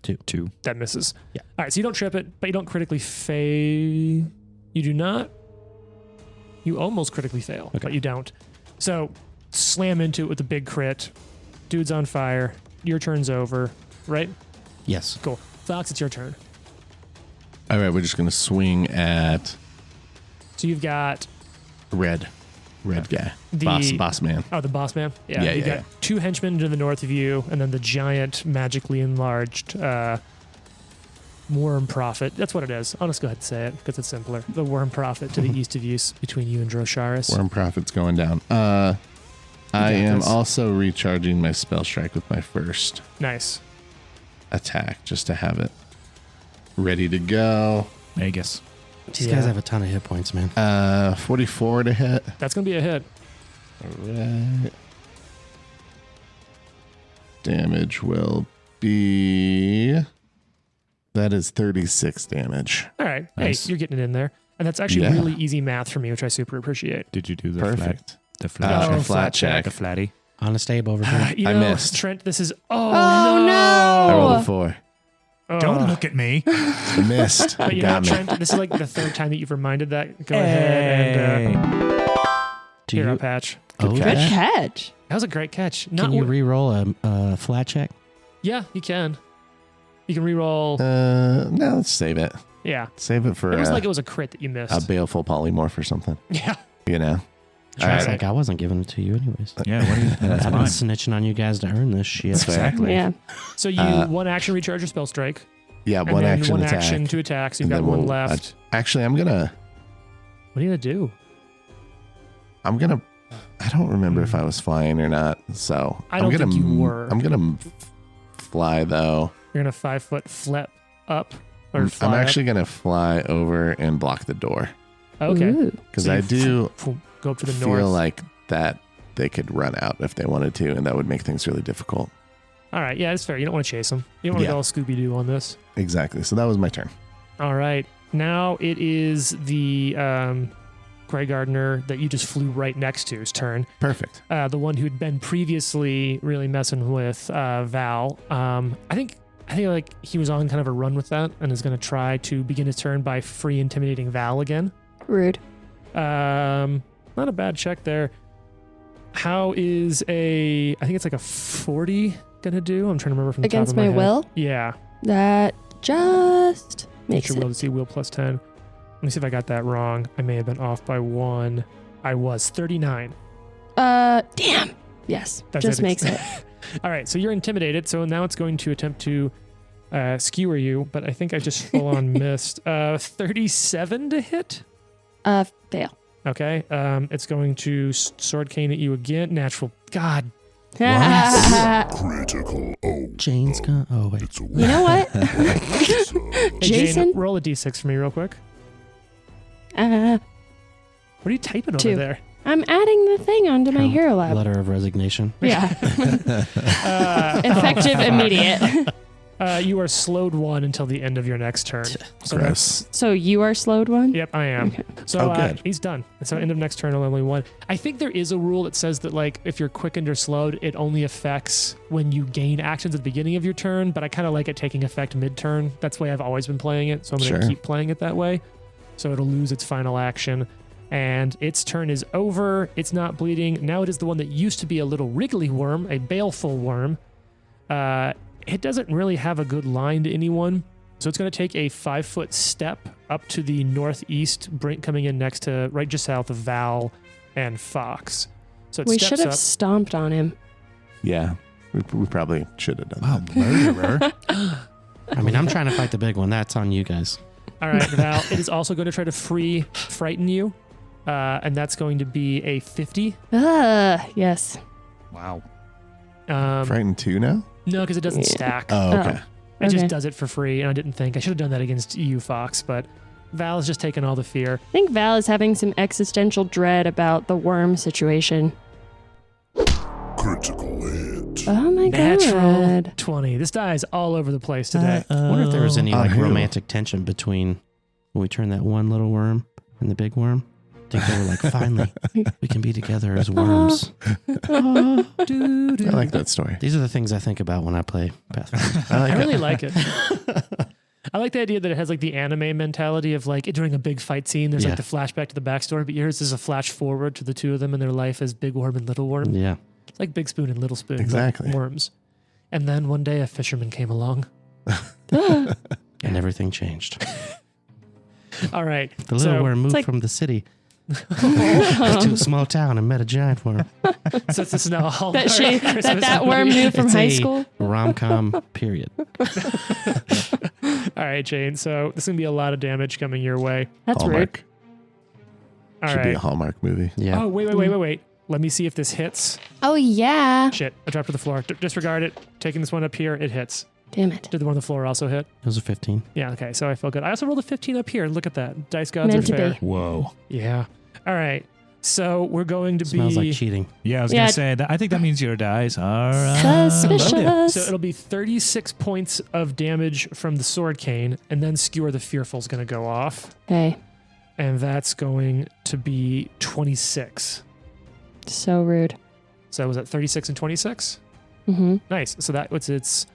2. That misses. Yeah. All right, so you don't trip it, but you don't critically fail. You do not. You almost critically fail, but you don't. So slam into it with a big crit. Dude's on fire. Your turn's over, right? Yes. Cool. Fox, it's your turn. All right, we're just going to swing at So you've got red guy. Boss man. Oh, the boss man? Yeah. Yeah, You've yeah, got 2 henchmen to the north of you, and then the giant, magically enlarged worm prophet. That's what it is. I'll just go ahead and say it because it's simpler. The worm prophet to the east of you, between you and Drosharis. Worm Prophet's going down. I am this. also recharging my spell strike with my first Nice. attack just to have it ready to go. Vegas. These guys have a ton of hit points, man. 44 to hit. That's going to be a hit. All right. Damage will be... That is 36 damage. All right. Nice. Hey, you're getting it in there. And that's actually really easy math for me, which I super appreciate. Did you do the Perfect. flat check? Flat check. The flatty. Honest Abe over here. You I know, missed. Trent, this is... Oh, I rolled a no. 4. Don't look at me. I missed. But you know, Got me. Trent, this is like the 3rd time that you've reminded that. Go ahead and... Do Here, you, I'll patch. Good okay. Good catch. catch. That was a great catch. Can you wor- re-roll a flat check? Yeah, you can. You can re-roll. No, let's save it. Yeah. Save it for It was like it was a crit that you a missed. baleful polymorph or something. Yeah. You know? It's All right. like I wasn't giving it to you anyways. Yeah, what do you? That's I've been mine. snitching on you guys to earn this shit. That's fair. Exactly. Yeah. So you one action recharge your spell strike. Yeah, And one then action one attack. action to attack. So you've and got then one we'll- left. Actually, I'm gonna. What are you going to do? I don't remember if I was flying or not. So I don't I'm gonna, think you were. I'm gonna fly though. You're going to 5-foot flip up or I'm fly actually gonna fly over and block the door up? Okay. Ooh. because So I you do Go up to the feel north. like that they could run out if they wanted to, and that would make things really difficult. All right. Yeah, that's fair. You don't want to chase them. You don't want to Yeah. go all Scooby-Doo on this. Exactly. So that was my turn. All right. Now it is the Grey Gardener that you just flew right next to's turn. Perfect. The one who'd been previously really messing with Val. I think like he was on kind of a run with that and is going to try to begin his turn by free intimidating Val again. Rude. Not a bad check there. How is I think it's like a 40 going to do? I'm trying to remember from the Against top of my my head. will? Yeah. That just Make makes your it. will to see will plus 10. Let me see if I got that wrong. I may have been off by 1. I was 39. Damn. Yes. That's just it. makes it. All right, so you're intimidated. So now it's going to attempt to skewer you, but I think I just full on missed. 37 to hit. Fail. Okay. It's going to sword cane at you again. Natural. God. Critical. Oh, Jane's gonna. Oh wait. it's a You know what? Hey, Jason? Jane, roll a d6 for me real quick. Uh, What are you typing 2. over there? I'm adding the thing onto my hero lab. Letter of resignation. Yeah. Effective immediate. You are slowed 1 until the end of your next turn. So Gross. So you are slowed one? Yep, I am. Okay. So Oh, good. he's done. So end of next turn, only 1. I think there is a rule that says that like if you're quickened or slowed, it only affects when you gain actions at the beginning of your turn. But I kind of like it taking effect mid-turn. That's the way I've always been playing it. So I'm going to Sure. keep playing it that way. So it'll lose its final action. And its turn is over. It's not bleeding. Now it is the one that used to be a little wriggly worm, a baleful worm. It doesn't really have a good line to anyone. So it's going to take a 5-foot step up to the northeast, coming in next to right just south of Val and Fox. So it We steps should have up. stomped on him. Yeah, we probably should have done Wow, that. murderer. I mean, I'm trying to fight the big one. That's on you guys. All right, Val. It is also going to try to frighten you, and that's going to be a 50. Yes. Wow. Frightened 2 now? No, because it doesn't Yeah. stack. Oh, okay. It just Okay. does it for free, and I didn't think I should have done that against you, Fox. But Val is just taking all the fear. I think Val is having some existential dread about the worm situation. critical hit. Oh my Natural god. 20. This die is all over the place today. I wonder if there was any Oh, like who? romantic tension between when we turned that one little worm and the big worm. think they were like, finally, we can be together as worms. I like that story. These are the things I think about when I play Pathfinder. I really like it. I like the idea that it has like the anime mentality of like during a big fight scene, there's like the flashback to the backstory, but yours is a flash forward to the two of them and their life as Big Worm and Little Worm. Yeah. It's like Big Spoon and Little Spoon. Exactly. Like worms. And then one day a fisherman came along. And everything changed. All right. The little worm moved from the city to a small town and met a giant worm. So this is now a Hallmark that worm knew from It's high a school. Rom-com, period. All right, Jane. So this is going to be a lot of damage coming your way. That's rude. Hallmark. All Should right. be a Hallmark movie. Yeah. Oh, wait. Let me see if this hits. Oh, yeah. Shit. I dropped to the floor. Disregard it. Taking this one up here. It hits. Damn it. Did the one on the floor also hit? It was a 15. Yeah, okay. So I feel good. I also rolled a 15 up here. Look at that. Dice gods Meant are to fair. be. Whoa. Yeah. All right. So we're going to Smells be... like cheating. Yeah, I was Yeah. going to say that. I think that means your dice are loaded. Suspicious. So it'll be 36 points of damage from the sword cane, and then Skewer the Fearful's going to go off. Okay. And that's going to be 26. So rude. So was that 36 and 26? Mm-hmm. Nice. So that was its...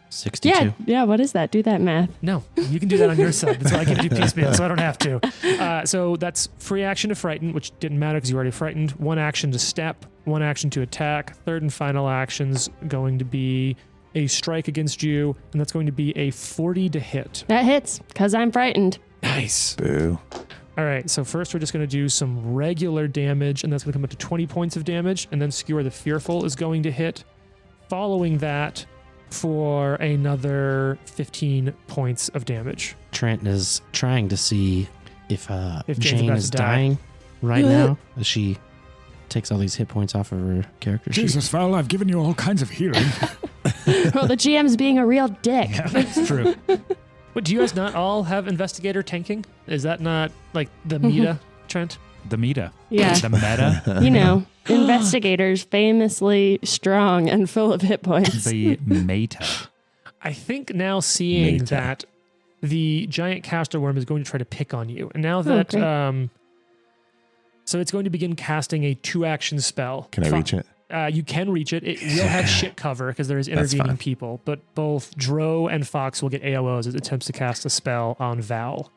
62. Yeah. Yeah. What is that? Do that math. No, you can do that on your side. That's why I can do piecemeal, so I don't have to. So that's free action to frighten, which didn't matter because you were already frightened. One action to step, one action to attack. Third and final action's going to be a strike against you, and that's going to be a 40 to hit. That hits because I'm frightened. Nice. Boo. All right, so first we're just going to do some regular damage, and that's going to come up to 20 points of damage, and then Skewer the Fearful is going to hit. Following that, for another 15 points of damage. Trent is trying to see if Jane's Jane about is to die. dying right now as she takes all these hit points off of her character sheet. Jesus, Val, I've given you all kinds of healing. Well, the GM's being a real dick. Yeah, that's true. But do you guys not all have investigator tanking? Is that not like the meta, Trent? The meta. Yeah. The meta. You know, investigators famously strong and full of hit points. The meta. I think now seeing Meta. that the giant castor worm is going to try to pick on you. And now that great. so it's going to begin casting a 2-action spell. Can I reach it? You can reach it. It will have shit cover because there is That's intervening fine. people, but both Dro and Fox will get AOs as it attempts to cast a spell on Val.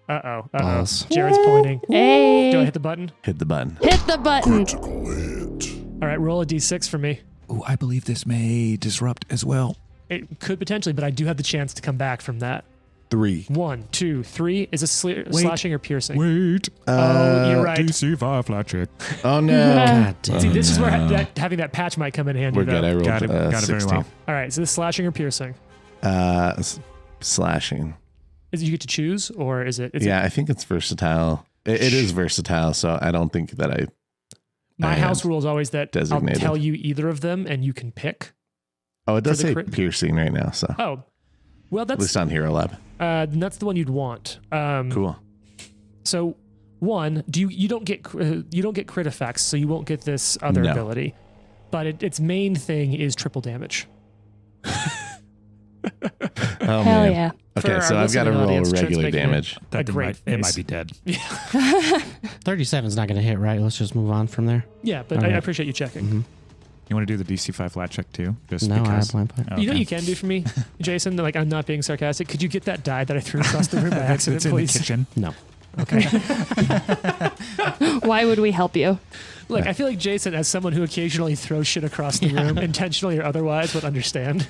Uh-oh. Balls. Jared's pointing. Hey, Do I hit the button? Hit the button. hit the button. Critical hit. All right, roll a d6 for me. Ooh, I believe this may disrupt as well. It could potentially, but I do have the chance to come back from that. 3. 1, 2, 3. Is this slashing or piercing? Wait. Oh, you're right. DC 5 flat check. Oh no. God damn. See, this is where no. having that patch might come in handy. We're though. good. I rolled Got it very 16. well. All right, so this slashing or piercing? Slashing. Is it you get to choose, or is it? Yeah, I think it's versatile. It is versatile, so I don't think that I My I house have rule is always that designated. I'll tell you either of them, and you can pick. Oh, it does the say crit- piercing right now, so Oh, well, at that's least on Hero Lab. that's the one you'd want. Cool. So, one, you don't get crit effects, so you won't get this other No. ability. But its main thing is triple damage. Oh, Hell man. yeah. For Okay, our so I've got to listening roll audience, Trent's regular making damage. A great it might face. be dead. 37 is not going to hit, right? Let's just move on from there. Yeah, but All I right. appreciate you checking. Mm-hmm. You want to do the DC 5 flat check too? Just No, I have because. blind point. You know what Okay. you can do for me, Jason? Like, I'm not being sarcastic. Could you get that die that I threw across the room by It's accident, in the please? kitchen. No. Okay. Why would we help you? Look, I feel like Jason, as someone who occasionally throws shit across the room, intentionally or otherwise, would understand.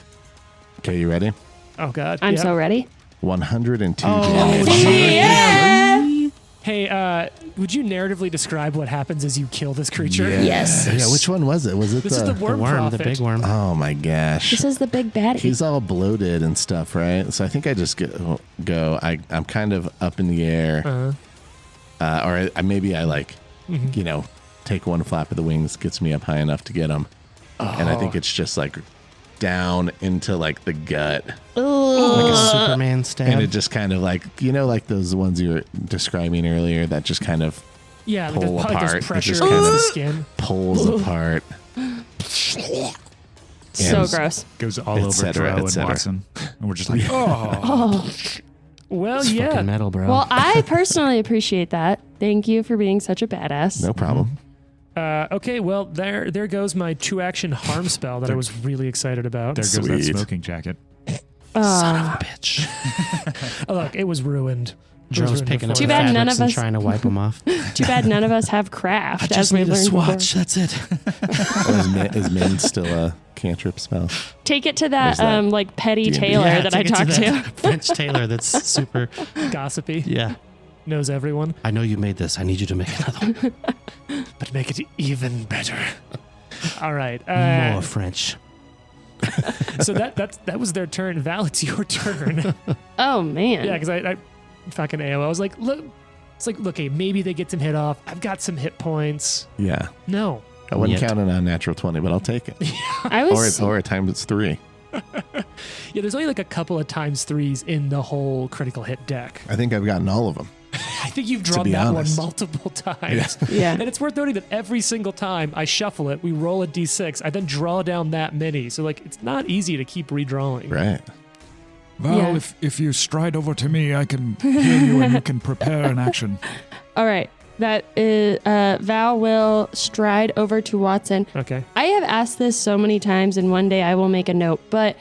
Okay, you ready? Oh, God. I'm Yeah. so ready. 102 Oh, damage. Yeah. Hey, would you narratively describe what happens as you kill this creature? Yeah. Yes. Yeah, which one was it? Was it This is the The worm, worm, prophet. the big worm. Oh my gosh. This is the big baddie. He's all bloated and stuff, right? So I think I just go. I'm kind of up in the air, Uh-huh. or maybe I Mhm. take one flap of the wings, gets me up high enough to get him, and I think it's just like down into like the gut, Like a Superman stab. and it just kind of like like those ones you were describing earlier that just kind of Yeah, pull like apart. there's It pressure just against kind the of skin. pulls apart. so And- gross. Goes all Et over cetera, Dro et and cetera. Watson. And we're just like, oh. Oh. Well, It's yeah. fucking metal, bro. Well, I personally appreciate that. Thank you for being such a badass. No problem. Okay, well, there goes my 2-action harm spell that I was really excited about. There goes that Sweet. smoking jacket. Bitch. Oh, look, it was ruined. Joe's picking up Too the bad none fabrics of and us- trying to wipe them off. Too bad none of us have craft, as we learned before. That's it. Is Min still a cantrip spell? Take it to There's that, that like petty D&D. tailor that I talked to. French tailor that's super. Gossipy. Yeah. Knows everyone. I know you made this. I need you to make another one. But make it even better. All right. More French. So that was their turn. Val, it's your turn. Oh, man. Yeah, because I fucking AO. I was like, look, it's like, look, hey, maybe they get some hit off. I've got some hit points. Yeah. No. I wasn't Yet. counting on natural 20, but I'll take it. I was... Or at times it's 3. Yeah, there's only like a couple of times 3s in the whole critical hit deck. I think I've gotten all of them. I think you've drawn be that honest. one multiple times. Yeah. And it's worth noting that every single time I shuffle it, we roll a d6. I then draw down that many. So, like, it's not easy to keep redrawing. Right. Val, Yeah. if you stride over to me, I can heal you and you can prepare an action. All right. That is... Val will stride over to Watson. Okay. I have asked this so many times, and one day I will make a note, but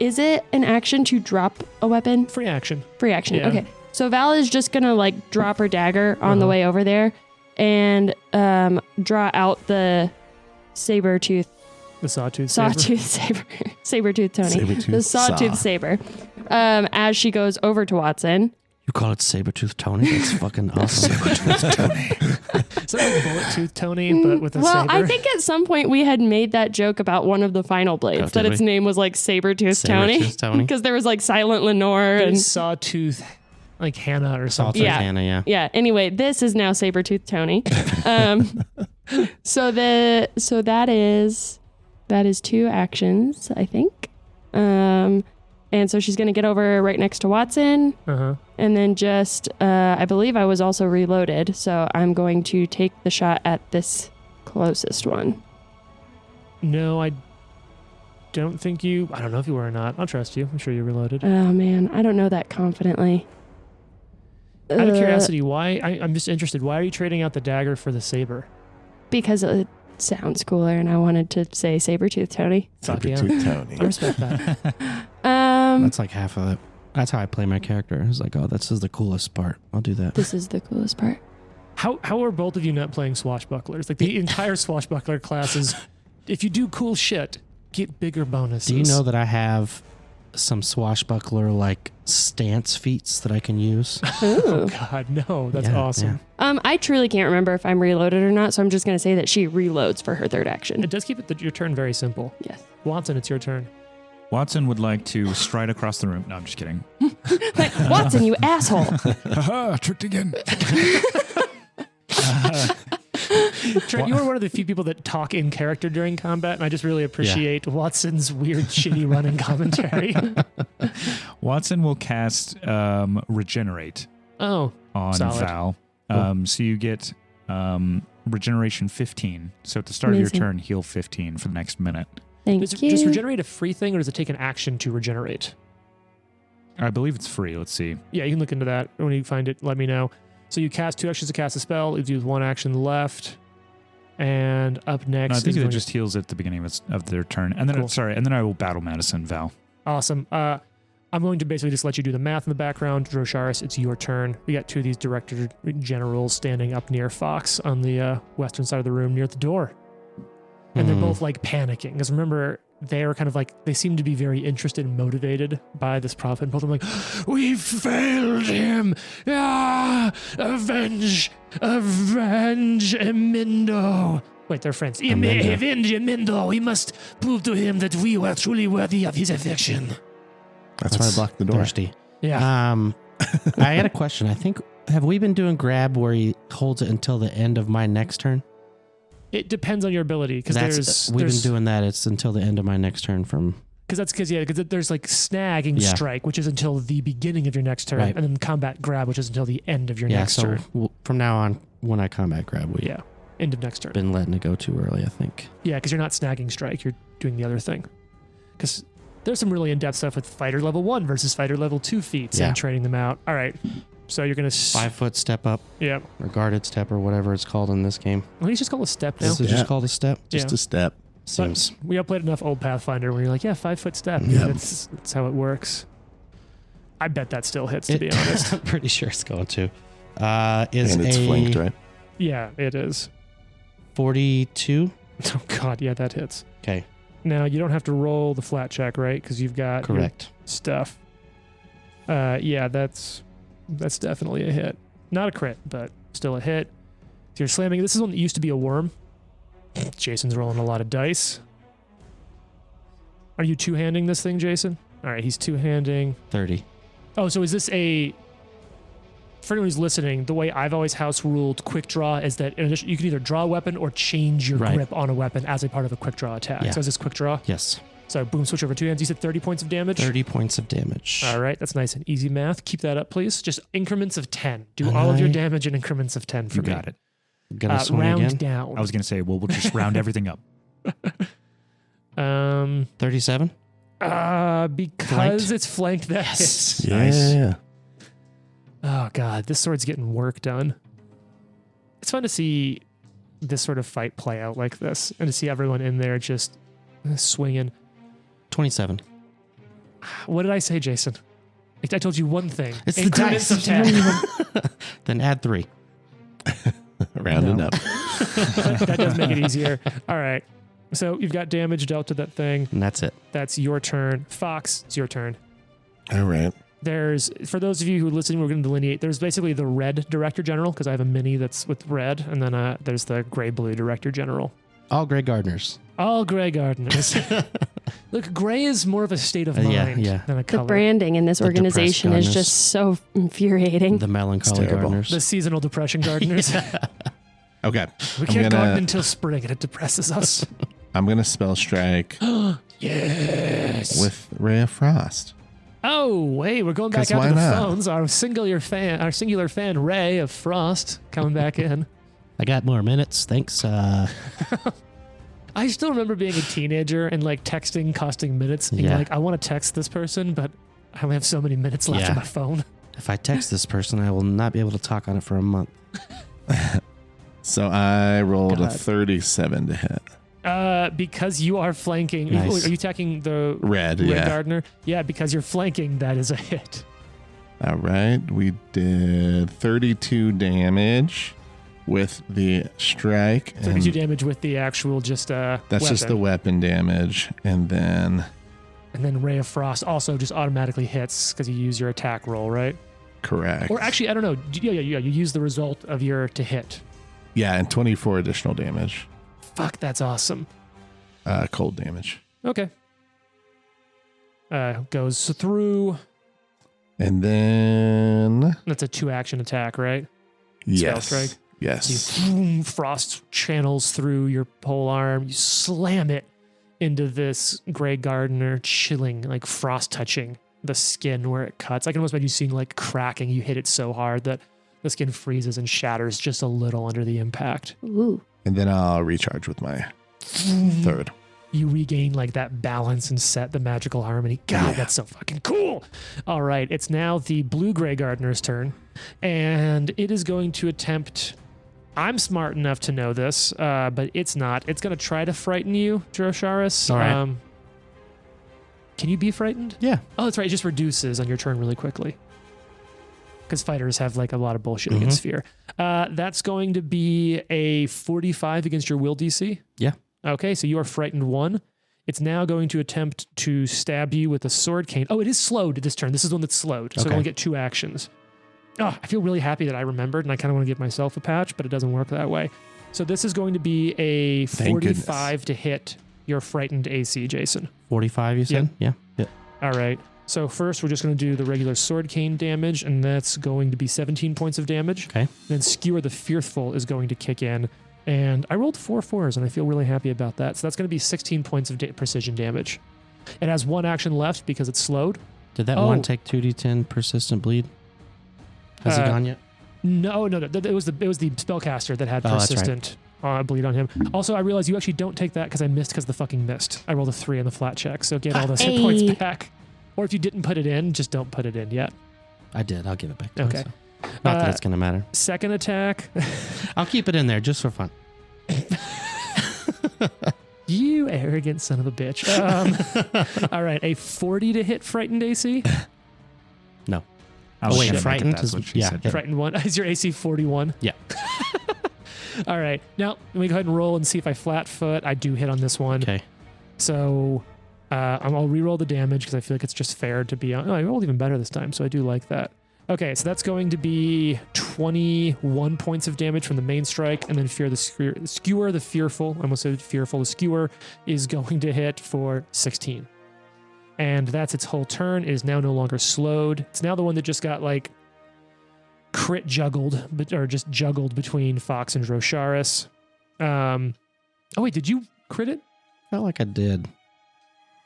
is it an action to drop a weapon? Free action. Free action. Yeah. Okay. So Val is just going to, like, drop her dagger on the way over there and draw out the saber-tooth... The sawtooth Saber-tooth Tony. Saber-tooth The sawtooth saw. saber. As she goes over to Watson. You call it Sabertooth Tony? That's fucking awesome. Sabertooth Tony. It's like bullet tooth Tony, but with a Well, saber. I think at some point we had made that joke about one of the final blades, Oh, that did its we? name was like Saber-tooth Tony. Sabertooth Tony. Because there was like Silent Lenore and... There's sawtooth, like Hannah or something. Sawtooth Yeah. Hannah, yeah. Yeah. Anyway, this is now Saber-tooth Tony. So that is 2 actions, I think. And so she's going to get over right next to Watson. Uh-huh. And then just, I believe I was also reloaded. So I'm going to take the shot at this closest one. No, I don't think you... I don't know if you were or not. I'll trust you. I'm sure you're reloaded. Oh, man. I don't know that confidently. Out of curiosity, why... I'm just interested. Why are you trading out the dagger for the saber? Because it sounds cooler and I wanted to say Saber-tooth Tony. Fuck yeah. Saber-tooth Tony. I respect that. That's like half of it. That's how I play my character. It's like, oh, this is the coolest part. I'll do that. This is the coolest part. How are both of you not playing swashbucklers? Like, the entire swashbuckler class is... If you do cool shit, get bigger bonuses. Do you know that I have some swashbuckler like stance feats that I can use? Oh, God, no. That's Yeah, awesome. I truly can't remember if I'm reloaded or not, so I'm just going to say that she reloads for her third action. It does keep your turn very simple. Yes. Watson, it's your turn. Watson would like to stride across the room. No, I'm just kidding. Like, Watson, you asshole. Haha, tricked again. Trent, you are one of the few people that talk in character during combat, and I just really appreciate Watson's weird, shitty running commentary. Watson will cast Regenerate Oh, on solid. Val. So you get Regeneration 15. So at the start Amazing. of your turn, heal 15 for the next minute. Thank Does you. regenerate a free thing, or does it take an action to regenerate? I believe it's free. Let's see. Yeah, you can look into that. When you find it, let me know. So you cast 2 actions to cast a spell. You do 1 action left. And up next No, I think is it going just heals at the beginning of their turn. And then, Cool. and then I will battle medicine, Val. awesome. I'm going to basically just let you do the math in the background. Drosharis, it's your turn. We got 2 of these director generals standing up near Fox on the western side of the room near the door. And they're both like panicking. Because remember, they're kind of like, they seem to be very interested and motivated by this prophet. And both of them like, we failed him. Ah, avenge Emindo. Wait, they're friends. Avenge Emindo. We must prove to him that we were truly worthy of his affection. That's why I blocked the door. Thirsty. Yeah. I had a question. I think, have we been doing grab where he holds it until the end of my next turn? It depends on your ability. Because We've been doing that. It's until the end of my next turn from... Because there's like snag and strike, which is until the beginning of your next turn, Right. and then combat grab, which is until the end of your next so turn. from now on, when I combat grab, we've Yeah, end of next turn. been letting it go too early, I think. Yeah, because you're not snagging strike, you're doing the other thing. Because there's some really in-depth stuff with fighter level 1 versus fighter level 2 feats Yeah. and trading them out. All right, So you're going to 5 foot step up, Yeah. or guarded step, or whatever it's called in this game. Well, he's just called a step now. This is just called a step. Just Yeah. a step. Seems. We all played enough old Pathfinder where you're like, yeah, 5 foot step. Yeah. That's how it works. I bet that still hits, to be honest. I'm pretty sure it's going to. And it's flanked, right? Yeah, it is. 42. Oh, God. Yeah, that hits. Okay, Now, you don't have to roll the flat check, right? Because you've got your correct. stuff. Yeah, that's definitely a hit. Not a crit, but still a hit. So you're slamming. This is one that used to be a worm. Jason's rolling a lot of dice. Are you two-handing this thing, Jason? All right, he's two-handing. 30. Oh, so is this a... For anyone who's listening, the way I've always house ruled quick draw is that you can either draw a weapon or change your Right. grip on a weapon as a part of a quick draw attack. Yeah. So is this quick draw? Yes. So boom, switch over 2 hands. You said 30 points of damage? 30 points of damage. All right, that's nice and easy math. Keep that up, please. Just increments of 10. Do all of your damage in increments of 10 for You me. got it. Gonna swing Round again. down. I was going to say, well, we'll just round everything up. 37. Because Flanked? it's flanked, that hits. Nice. Yeah. Oh God, this sword's getting work done. It's fun to see this sort of fight play out like this, and to see everyone in there just swinging. 27. What did I say, Jason? I told you one thing. It's the Increments dice. of 10. Then add 3. Rounding No. up. That does make it easier. All right. So you've got damage dealt to that thing. And that's it. That's your turn. Fox, it's your turn. All right. There's, for those of you who are listening, we're going to delineate. There's basically the red Director General, because I have a mini that's with red, and then there's the gray-blue Director General. All Grey Gardeners. All gray gardeners. Look, gray is more of a state of Yeah, mind yeah. than a The color. branding in this The depressed organization is gardeners. just so infuriating. The Melancholy It's terrible. Gardeners. The seasonal depression gardeners. Okay. We can't I'm garden gonna until spring, and it depresses us. I'm gonna spell strike Yes. with Ray of Frost. Oh, wait, we're going back 'Cause out to why the not? phones. Our singular fan, Ray of Frost, coming back in. I got more minutes. Thanks. I still remember being a teenager and like texting costing minutes. And Yeah. like, I want to text this person, but I only have so many minutes left Yeah. on my phone. If I text this person, I will not be able to talk on it for a month. So I rolled a God. 37 to hit. Because you are flanking. Nice. Are you attacking the Red, Red yeah. Gardener? Yeah, because you're flanking. That is a hit. All right. We did 32 damage with the strike. 32 and damage with the actual just that's just the weapon damage. And then, And then Ray of Frost also just automatically hits because you use your attack roll, right? correct. Or actually, I don't know. Yeah. You use the result of your to hit. Yeah, and 24 additional damage. Fuck, that's awesome. Cold damage. Okay. Goes through. And then, That's a 2-action attack, right? yes. strike? Yes. So you boom, frost channels through your pole arm. You slam it into this gray gardener, chilling, like frost touching the skin where it cuts. I can almost imagine you seeing like cracking. You hit it so hard that the skin freezes and shatters just a little under the impact. Ooh. And then I'll recharge with my third. You regain like that balance and set the magical harmony. God, Yeah. that's so fucking cool. All right, it's now the blue-gray gardener's turn, and it is going to attempt. I'm smart enough to know this, but it's not. It's going to try to frighten you, Drosharis. All right. Can you be frightened? Yeah. Oh, that's right. It just reduces on your turn really quickly. Because fighters have like a lot of bullshit against fear. That's going to be a 45 against your will DC. Yeah. Okay, so you are frightened 1. It's now going to attempt to stab you with a sword cane. Oh, it is slowed this turn. This is the one that's slowed. So Okay. I only get 2 actions. Oh, I feel really happy that I remembered, and I kind of want to give myself a patch, but it doesn't work that way. So this is going to be a Thank 45 to hit your frightened AC, Jason. 45, you said? Yeah. All right. So first, we're just going to do the regular sword cane damage, and that's going to be 17 points of damage. Okay. Then Skewer the Fearful is going to kick in, and I rolled 4 4s, and I feel really happy about that. So that's going to be 16 points of precision damage. It has 1 action left because it's slowed. Did that Oh. one take 2d10 persistent bleed? Has he gone yet? No. It was the spellcaster that had Oh, that's right. persistent bleed on him. Also, I realized you actually don't take that because I missed because the fucking missed. I rolled a 3 on the flat check, so get all those hit points Hey. back. Or if you didn't put it in, just don't put it in yet. I did. I'll give it back to Okay. myself. Not that it's going to matter. Second attack. I'll keep it in there just for fun. You arrogant son of a bitch. All right, a 40 to hit frightened AC. No. Oh, wait, shit, frightened that's is what she yeah. said. hit. Frightened 1. Is your AC 41? Yeah. All right. Now, let me go ahead and roll and see if I flat foot. I do hit on this one. Okay. So I'll re-roll the damage because I feel like it's just fair to be on. Oh, I rolled even better this time, so I do like that. Okay, so that's going to be 21 points of damage from the main strike, and then Skewer the Fearful, I almost said Fearful, the Skewer is going to hit for 16. And that's its whole turn. It is now no longer slowed. It's now the one that just got like crit juggled, or just juggled between Fox and Drosharis. Oh wait, did you crit it? Felt like I did,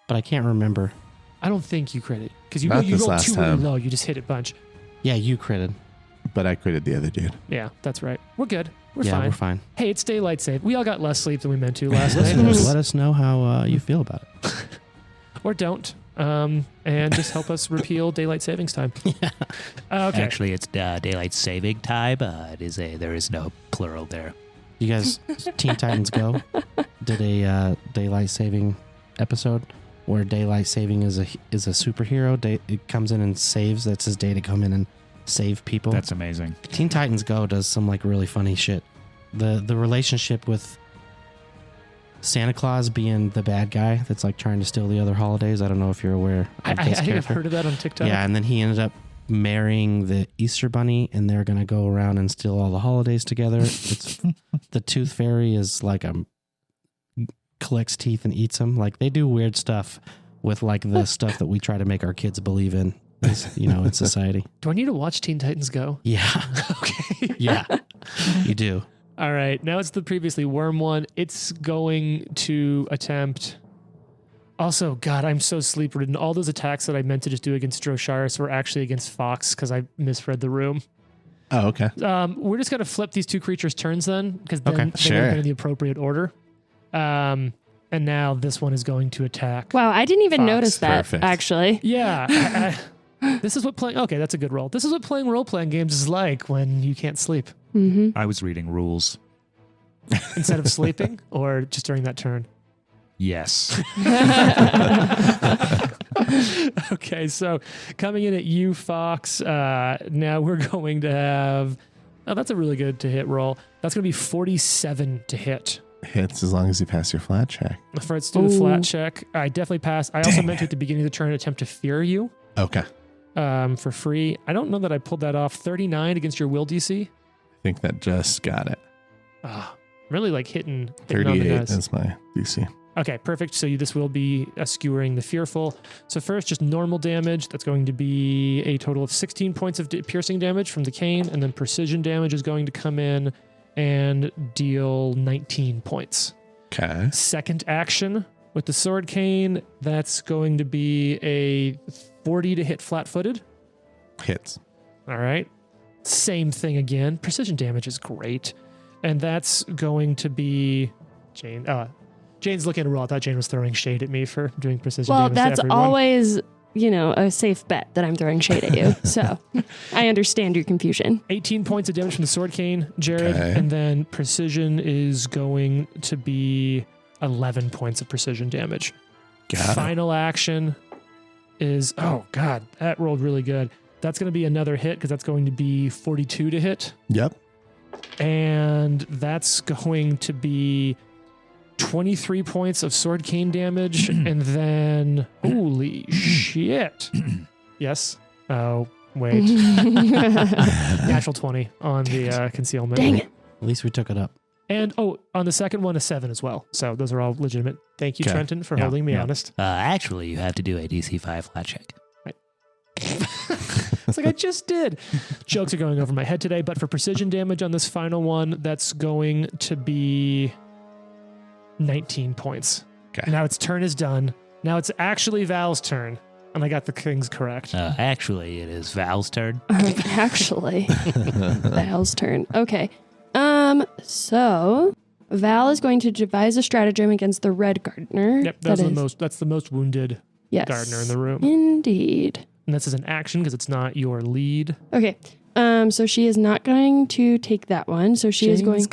but I can't remember. I don't think you crit it because you Not rolled this last two really time. low. You just hit it a bunch. Yeah, you critted. But I critted the other dude. Yeah, that's right. We're good. We're yeah, fine. we're fine. Hey, it's daylight save. We all got less sleep than we meant to last night. Listeners, let us know how you feel about it. Or don't. And just help us repeal daylight savings time. Yeah. Okay. Actually, it's daylight saving time. There is no plural there. You guys, Teen Titans Go did a daylight saving episode where daylight saving is a superhero. It comes in and saves. That's his day to come in and save people. That's amazing. Teen Titans Go does some like really funny shit. The relationship with Santa Claus being the bad guy that's like trying to steal the other holidays. I don't know if you're aware of I this think I've character. heard of that on TikTok. Yeah, and then he ended up marrying the Easter Bunny, and they're gonna go around and steal all the holidays together. It's the Tooth Fairy is like collects teeth and eats them. Like they do weird stuff with like the stuff that we try to make our kids believe in, in society. Do I need to watch Teen Titans Go? Yeah, Okay. yeah, you do. All right. Now it's the previously worm one. It's going to attempt. Also, God, I'm so sleep ridden. All those attacks that I meant to just do against Drosharis were actually against Fox because I misread the room. Oh, okay. We're just going to flip these two creatures' turns then because then Okay, they would sure. have been in the appropriate order. And now this one is going to attack. Wow, I didn't even Fox. notice that, Perfect. actually. Yeah. This is what playing. Okay, that's a good roll. This is what playing role-playing games is like when you can't sleep Mm-hmm. I was reading rules. instead of sleeping or just during that turn. Yes. Okay, so coming in at you, Fox. Now we're going to have. Oh, that's a really good to hit roll. That's going to be 47 to hit. Hits as long as you pass your flat check. Let's do the Ooh. flat check. I definitely passed. I also meant to at the beginning of the turn attempt to fear you Okay. for free. I don't know that I pulled that off. 39 against your will DC. I think that just got it. Really like hitting on the 38 nose. is my DC. Okay, perfect. So this will be skewering the fearful. So first, just normal damage. That's going to be a total of 16 points of piercing damage from the cane, and then precision damage is going to come in and deal 19 points. Okay. Second action with the sword cane, that's going to be a 40 to hit flat-footed. Hits. All right. Same thing again. Precision damage is great. And that's going to be Jane. Jane's looking at a roll. I thought Jane was throwing shade at me for doing precision Well, damage that's to everyone. always, a safe bet that I'm throwing shade at you. So I understand your confusion. 18 points of damage from the sword cane, Jared. Okay. And then precision is going to be 11 points of precision damage. Got it. Final action is, oh God, that rolled really good. That's going to be another hit because that's going to be 42 to hit. Yep. And that's going to be 23 points of sword cane damage. And then, holy shit. Yes. Oh, wait. Natural 20 on the concealment. Dang it. At least we took it up. And, on the second one, a 7 as well. So those are all legitimate. Thank you, Okay. Trenton, for Yeah, holding me yeah. honest. Actually, you have to do a DC 5 flat check. It's like I just did. Jokes are going over my head today, but for precision damage on this final one, that's going to be 19 points. Okay. Now its turn is done. Now it's actually Val's turn, and I got the things correct. Actually, it is Val's turn. Actually, Val's turn. Okay. So Val is going to devise a stratagem against the red gardener. Yep, that's the most wounded yes, gardener in the room. Indeed. And this is an action because it's not your lead. Okay. So she is not going to take that one. So she is going.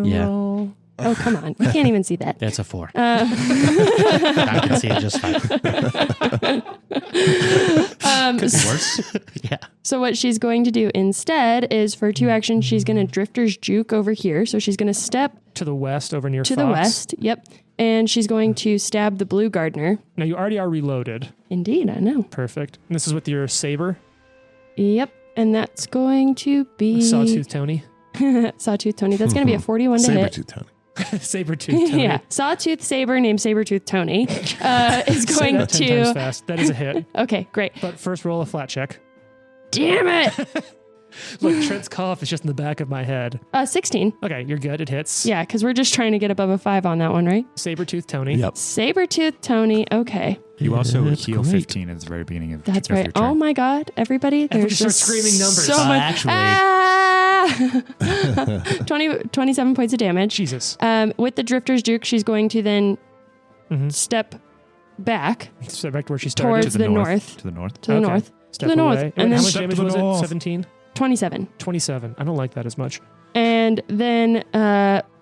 Yeah. Roll. Oh, come on. We can't even see that. That's a 4. I can see it just fine. Could be worse. Yeah. So what she's going to do instead is for 2 actions, she's going to Drifter's Juke over here. So she's going to step To the west over near to Fox. the west. Yep. And she's going to stab the blue gardener. Now you already are reloaded. Indeed, I know. Perfect. And this is with your saber. Yep. And that's going to be Sawtooth Tony. Sawtooth Tony. That's going to be a 41 to hit. Saber-tooth Tony. Saber-tooth Tony. Yeah. Sawtooth saber named Sabertooth Tony is Say going that 10 times to. fast. That is a hit. Okay, great. But first roll a flat check. Damn it. Look, Trent's cough is just in the back of my head. 16. Okay, you're good. It hits. Yeah, because we're just trying to get above a 5 on that one, right? Saber-tooth Tony. Yep. Sabertooth Tony. Okay. You also That's heal great. 15 at the very beginning of That's of right. your turn. Oh my God, everybody. Everybody There's start just screaming numbers. So much. Actually. 27 points of damage. Jesus. With the Drifter's Juke, she's going to then Mhm. step back So back to where she started. towards To the north. To the north. To the Okay. north. Step the north, away. and then how much step damage to the was it? north. 17? 27. 27. I don't like that as much. And then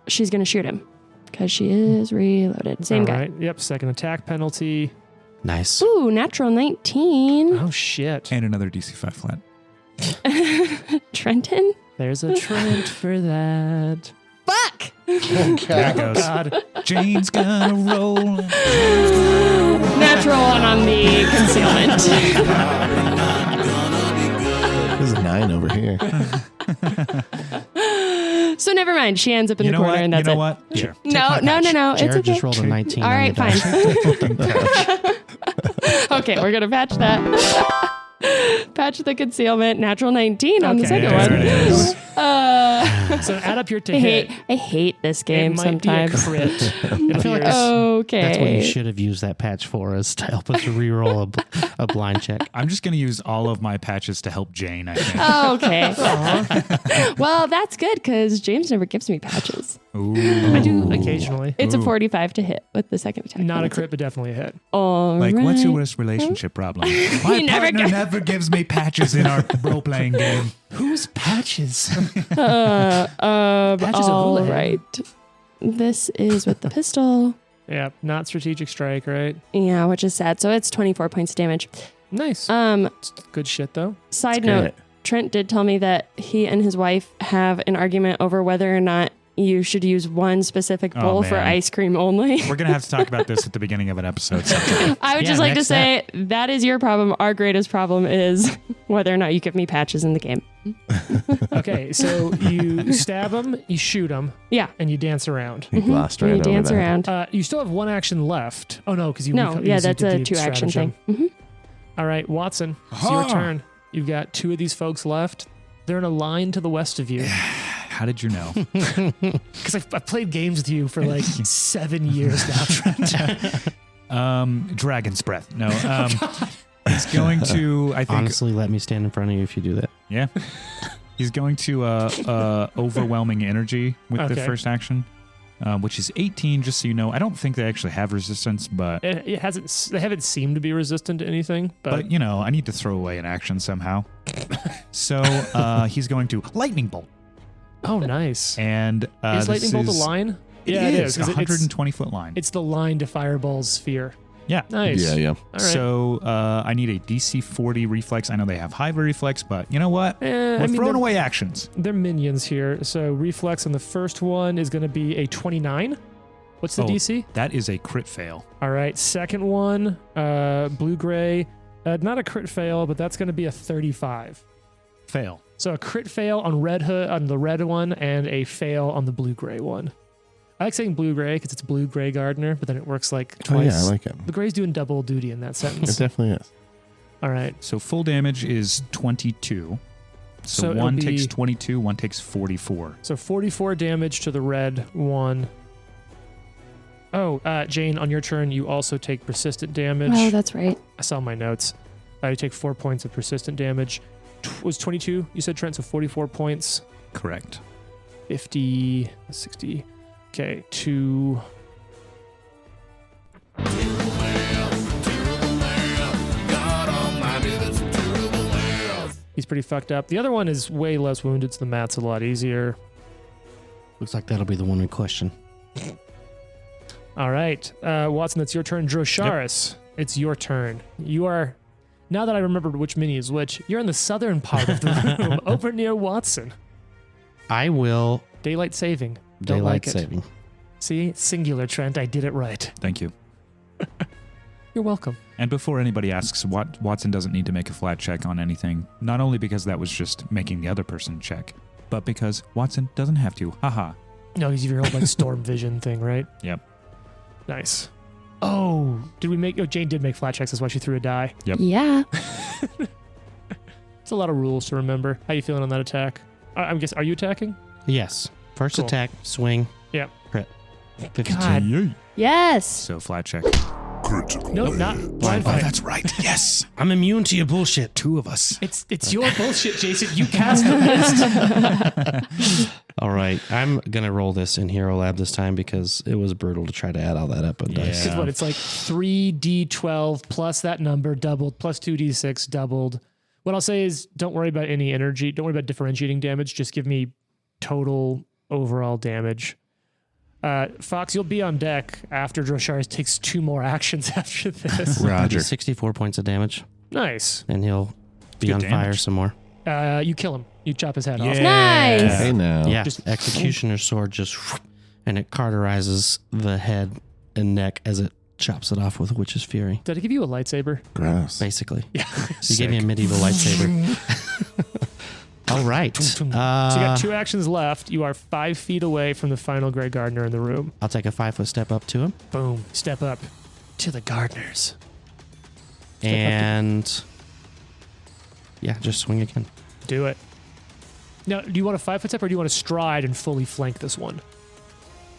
she's going to shoot him because she is reloaded. Same All guy. right. Yep. Second attack penalty. Nice. Ooh, natural 19. Oh, shit. And another DC 5 flat. Trenton? There's a Trent for that. Fuck! There it goes. God. Jane's gonna roll. Natural one on the concealment. There's a 9 over here. So never mind. She ends up in You the know corner what? and that's You know it. what? Here. No. It's Jared okay. just rolled a 19. All on right, the fine. die. Okay, we're gonna patch that. Patch the concealment. Natural 19 on the Okay, second There one. it is. So add up your to I hit. hate this game it might sometimes. be a crit. It feel like appears. Okay. That's what you should have used that patch for, is to help us reroll a blind check. I'm just gonna use all of my patches to help Jane, I think. Okay. Well, that's good because James never gives me patches. Ooh. I do occasionally. It's a Ooh. 45 to hit with the second attack. Not a That's crit, but definitely a hit. it. All Like, what's your right. worst relationship problem? My You never partner get- never gives me patches in our role-playing game. Whose patches? Patches of all hula. right. This is with the pistol. Yeah, not strategic strike, right? Yeah, which is sad. So it's 24 points of damage. Nice. Good shit, though. Side It's note, great. Trent did tell me that he and his wife have an argument over whether or not you should use one specific Oh, bowl for man. ice cream only. We're gonna have to talk about this at the beginning of an episode sometime. I would Yeah, just like to next say that is your problem. Our greatest problem is whether or not you give me patches in the game. Okay, so you stab him, you shoot him, Yeah. and you dance around. He glossed right You over dance that. around. You still have one action left. Oh, no, because you No, yeah, that's did a the 2 action stratagem. thing. Mhm. All right, Watson, it's your Aha. turn. You've got 2 of these folks left. They're in a line to the west of you. How did you know? Because I've played games with you for like 7 years now, Trent. Dragon's breath. No. He's going to. I think. Honestly, let me stand in front of you if you do that. Yeah. He's going to overwhelming energy with the Okay. first action, which is 18. Just so you know, I don't think they actually have resistance, but It hasn't. They haven't seemed to be resistant to anything, but you know, I need to throw away an action somehow. So he's going to lightning bolt, oh, nice. and Is lightning bolt a line? Yeah, it is. a 'cause 120-foot line. It's the line to Fireball's sphere. Yeah. Nice. Yeah. All right. So I need a DC 40 reflex. I know they have high reflex, but you know what? We're throwing they're, away actions. they're minions here. So reflex on the first one is going to be a 29. What's the Oh. DC? That is a crit fail. All right. Second one, blue-gray. Not a crit fail, but that's going to be a 35. Fail. So a crit fail on the red one, and a fail on the blue-gray one. I like saying blue-gray because it's blue-gray gardener, but then it works like Oh, twice. yeah, I like it. The gray's doing double duty in that It sentence. definitely is. All right. So full damage is 22. So So it'll one be- takes 22, one takes 44. So 44 damage to the red one. Oh, Jane, on your turn, you also take persistent damage. Oh, that's right. I saw my notes. You take 4 points of persistent damage. Was 22, you said, Trent, so 44 points. Correct. 50, 60. Okay, 2. He's he's pretty fucked up. The other one is way less wounded, so the math's a lot easier. Looks like that'll be the one in question. All right, Watson, that's your turn. Drosharis, It's your turn. You are, now that I remembered which mini is which, you're in the southern part of the room, over near Watson. I will Daylight saving. Don't daylight like it. saving. See, singular, Trent. I did it right. Thank you. You're welcome. And before anybody asks, Watson doesn't need to make a flat check on anything, not only because that was just making the other person check, but because Watson doesn't have to. Haha. No, he's your old like storm vision thing, right? Yep. Nice. Oh, did we make? Oh, Jane did make flat checks. That's why she threw a die. Yep. Yeah. It's a lot of rules to remember. How you feeling on that attack? I'm guessing. Are you attacking? Yes. First Cool. attack, swing. Yep. Crit. 52. God. Yes. So flat check. Critical. Nope, not blind Oh, fight. that's right. Yes. I'm immune to your bullshit. Two of us. It's your bullshit, Jason. You cast the list. All right. I'm going to roll this in Hero Lab this time because it was brutal to try to add all that up on dice. Because what? It's like 3d12 plus that number doubled plus 2d6 doubled. What I'll say is don't worry about any energy. Don't worry about differentiating damage. Just give me total overall damage. Fox, you'll be on deck after Drosharis takes 2 more actions after this. Roger. 64 points of damage, Nice. and he'll be good on fire damage. some more. You kill him. You chop his head off. Nice. Hey now. Yeah, Just- Executioner's sword just, and it cauterizes the head and neck as it chops it off with Witch's Fury. Did I give you a lightsaber? Gross. Basically, Yeah. you gave me a medieval lightsaber. All right, So you got 2 actions left. You are 5 feet away from the final Grey Gardener in the room. I'll take a 5-foot step up to him, Boom. Step up to the gardeners. and yeah, just swing again. Do it. Now, do you want a 5-foot step or do you want to stride and fully flank this one?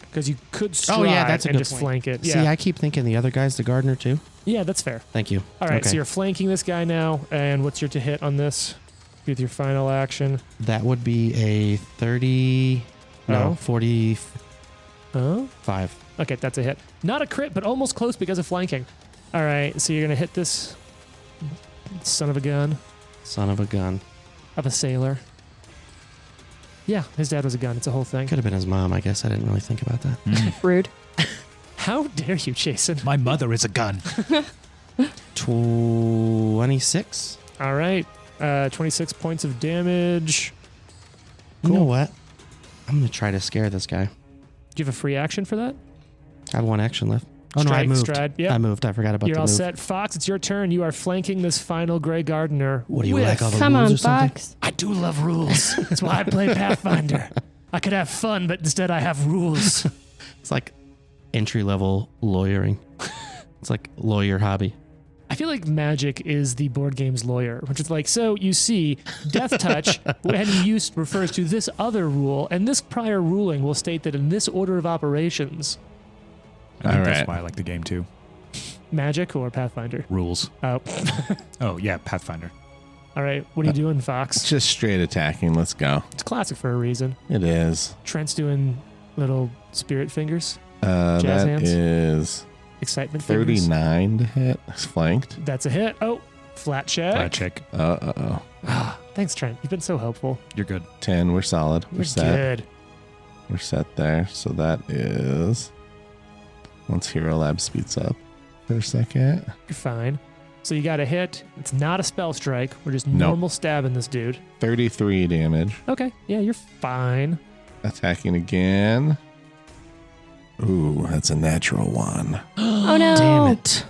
Because you could stride that's a and good just point. flank it. See, Yeah. I keep thinking the other guy's the gardener too. Yeah, that's fair. Thank you. All right, Okay. so you're flanking this guy now, and what's your to hit on this with your final action? That would be a 30. No, Oh. 45. Oh? Okay, that's a hit. Not a crit, but almost close because of flanking. All right, so you're going to hit this son of a gun Son of a gun. of a sailor. Yeah, his dad was a gun. It's a whole thing. Could have been his mom. I guess I didn't really think about that. Rude. How dare you, Jason? My mother is a gun. 26. All right, 26 points of damage. You know what? I'm gonna try to scare this guy. Do you have a free action for that? I have 1 action left. Oh no, I Strike, moved. stride, yep. I moved. I forgot about You're the all move. set. Fox, it's your turn. You are flanking this final Grey Gardener. What do you with- like all the Come rules on, or something? Fox. I do love rules. That's why I play Pathfinder. I could have fun, but instead I have rules. It's like entry level lawyering. It's like lawyer hobby. I feel like Magic is the board game's lawyer, which is like, so you see, Death Touch, when used, refers to this other rule, and this prior ruling will state that in this order of operations, I think All that's right. why I like the game too. Magic or Pathfinder. Rules. Oh, Oh, yeah, Pathfinder. all right. What are you doing, Fox? Just straight attacking. Let's go. It's classic for a reason. It is. Trent's doing little spirit fingers, Jazz That hands? is excitement fingers. 39 to hit. It's flanked. That's a hit. Oh, flat check. Flat check. Uh-oh. Ah, thanks, Trent. You've been so helpful. You're good. 10. We're solid. We're You're set. good. We're set there. So that is... Once Hero Lab speeds up for a second. You're fine. So you got a hit. It's not a spell strike. We're just Nope. normal stabbing this dude. 33 damage. Okay. Yeah, you're fine. Attacking again. Ooh, that's a natural 1. Oh no. Damn it.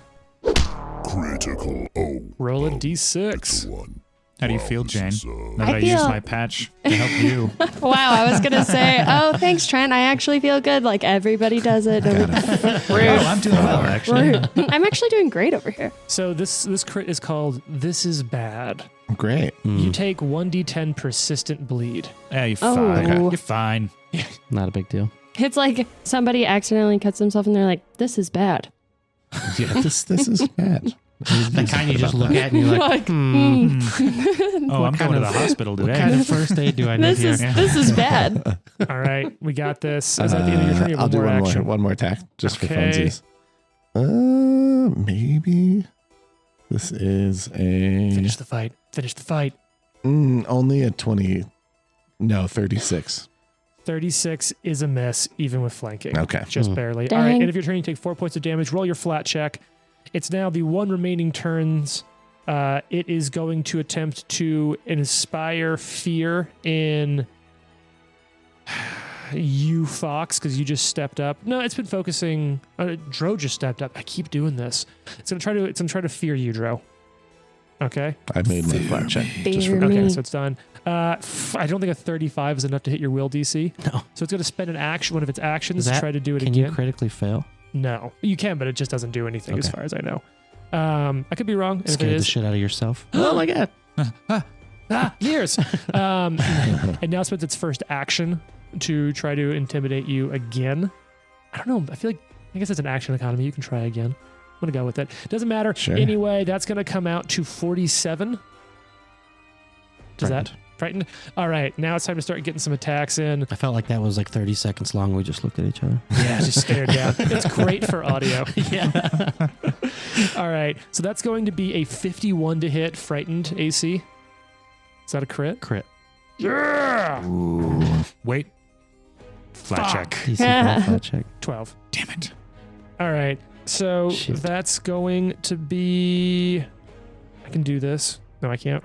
Critical. Oh. Roll a d6. One. How do you feel, Jane? Now I that I used feel- my patch to help you. Wow, I was gonna say, oh, thanks, Trent. I actually feel good. Like everybody does it. Oh, I'm doing well, actually. Rude. I'm actually doing great over here. So this crit is called This Is Bad. Great. You take 1d10 persistent bleed. Hey, you're Oh. fine. Okay. You're fine. Not a big deal. It's like somebody accidentally cuts themselves and they're like, "This is bad." Yeah, this is bad. The kind you just look at and you're like, Oh, I'm going to the hospital what today. kind of first aid do I need This here? is this is bad. All right, we got this. Is that the end of your turn? You have I'll do one more one action. more. One more attack just for Okay. funsies. Maybe this is a Finish the fight. Finish the fight. Only a 20. No, 36. 36 is a miss, even with flanking. Okay. Just barely. Dang. All right, and if you're turning, you take 4 points of damage. Roll your flat check. It's now the one remaining turns. It is going to attempt to inspire fear in you, Fox, because you just stepped up. No, it's been focusing. Dro just stepped up. I keep doing this. It's gonna try to fear you, Dro. Okay. I made my flat check. Just Fear for, me. Okay, so it's done. I don't think a 35 is enough to hit your will DC. No. So it's going to spend an action, one of its actions, Is to that- try to do it Can again. you critically fail? No, you can, but it just doesn't do anything as Okay. far as I know. I could be wrong. And if it Scared the is, shit out of yourself. Oh my god. years. It now spends its first action to try to intimidate you again. I don't know. I guess it's an action economy. You can try again. I'm going to go with it. Doesn't matter. Sure. Anyway, that's going to come out to 47. Does that frightened? All right. Now it's time to start getting some attacks in. I felt like that was like 30 seconds long. We just looked at each other. Yeah, just stared down. It's great for audio. Yeah. All right. So that's going to be a 51 to hit frightened AC. Is that a crit? Crit. Yeah. Ooh. Wait. Flat check. DC flat check. 12. Damn it. All right. So Shit. that's going to be. I can do this. No, I can't.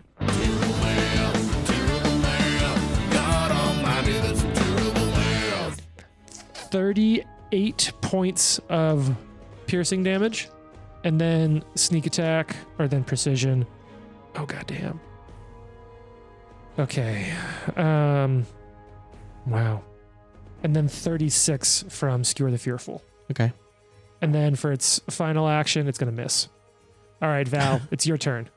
38 points of piercing damage, and then sneak attack, or then precision. Oh goddamn. Okay. Wow. And then 36 from Skewer the Fearful. Okay. And then for its final action, it's going to miss. All right, Val, it's your turn.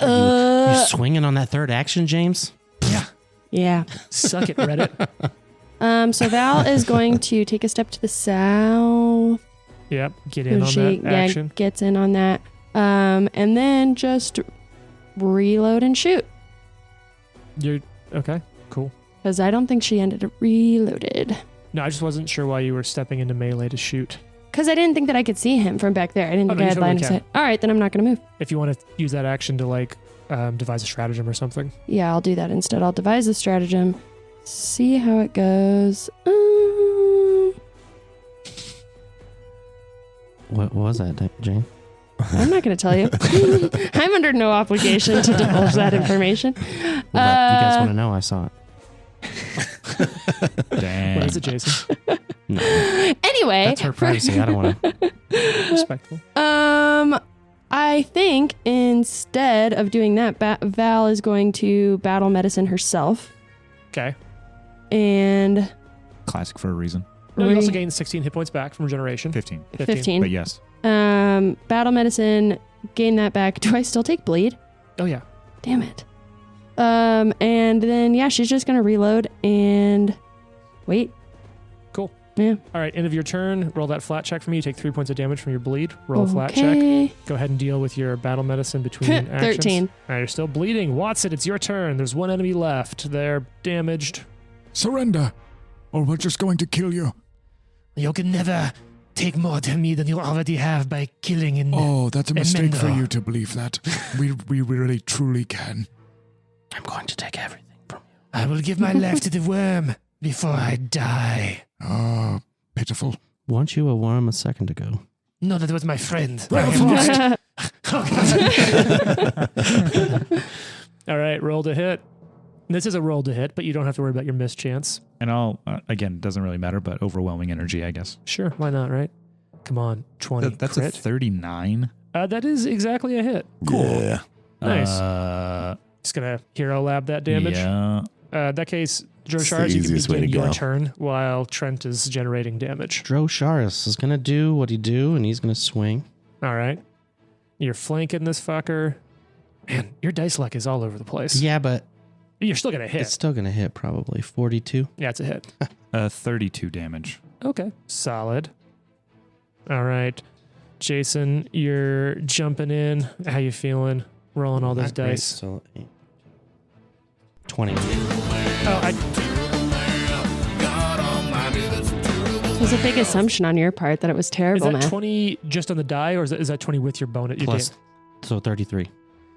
You swinging on that third action, James? Yeah. Suck it, Reddit. So Val is going to take a step to the south. Yep, get in on She that action. gets in on that. And then just reload and shoot. You're okay, cool. Because I don't think she ended up reloaded. No, I just wasn't sure why you were stepping into melee to shoot. Because I didn't think that I could see him from back there. I didn't Oh, think no, I you had line of totally sight. All right, then I'm not going to move. If you want to use that action to devise a stratagem or something. Yeah, I'll do that instead. I'll devise a stratagem. See how it goes. What was that, Jane? I'm not going to tell you. I'm under no obligation to divulge that information. Well, you guys want to know? I saw it. Dang. What is it, Jason? No, Anyway, that's her privacy. I don't want to. Respectful. I think instead of doing that, Val is going to battle medicine herself Okay. and Classic for a reason. No, you also gain 16 hit points back from regeneration. 15. 15. But yes. Battle medicine, gain that back. Do I still take bleed? Oh, yeah. Damn it. And then, yeah, she's just going to reload and wait. Cool. Yeah. All right, end of your turn. Roll that flat check for me. You take 3 points of damage from your bleed. Roll a flat check. Okay. Go ahead and deal with your battle medicine between actions. 13. All right, you're still bleeding. Watson, it's your turn. There's one enemy left. They're damaged. Surrender, or we're just going to kill you. You can never take more to me than you already have by killing in. Oh, that's a mistake for Emendo. you to believe that. We really, truly can. I'm going to take everything from you. I will give my life to the worm before I die. Oh, pitiful. Weren't you a worm a second ago? No, that was my friend. All right, roll to hit. This is a roll to hit, but you don't have to worry about your miss chance. And I'll, again, doesn't really matter, but overwhelming energy, I guess. Sure, why not, right? Come on, 20 That's crit. a 39. That is exactly a hit. Cool. Yeah. Nice. Just gonna hero lab that damage. Yeah. In that case, It's the Droshars, you can easiest way begin to your go. turn while Trent is generating damage. Drosharis is going to do what he do, and he's going to swing. All right. You're flanking this fucker. Man, your dice luck is all over the place. Yeah, but You're still gonna hit. it's still going to hit probably 42. Yeah, it's a hit. 32 damage. Okay. Solid. All right. Jason, you're jumping in. How you feeling? Rolling all those Not great, dice. So 20. Oh, It was a big assumption on your part that it was is terrible, that man. 20 just on the die, or is that 20 with your bonus? Your Plus, so 33.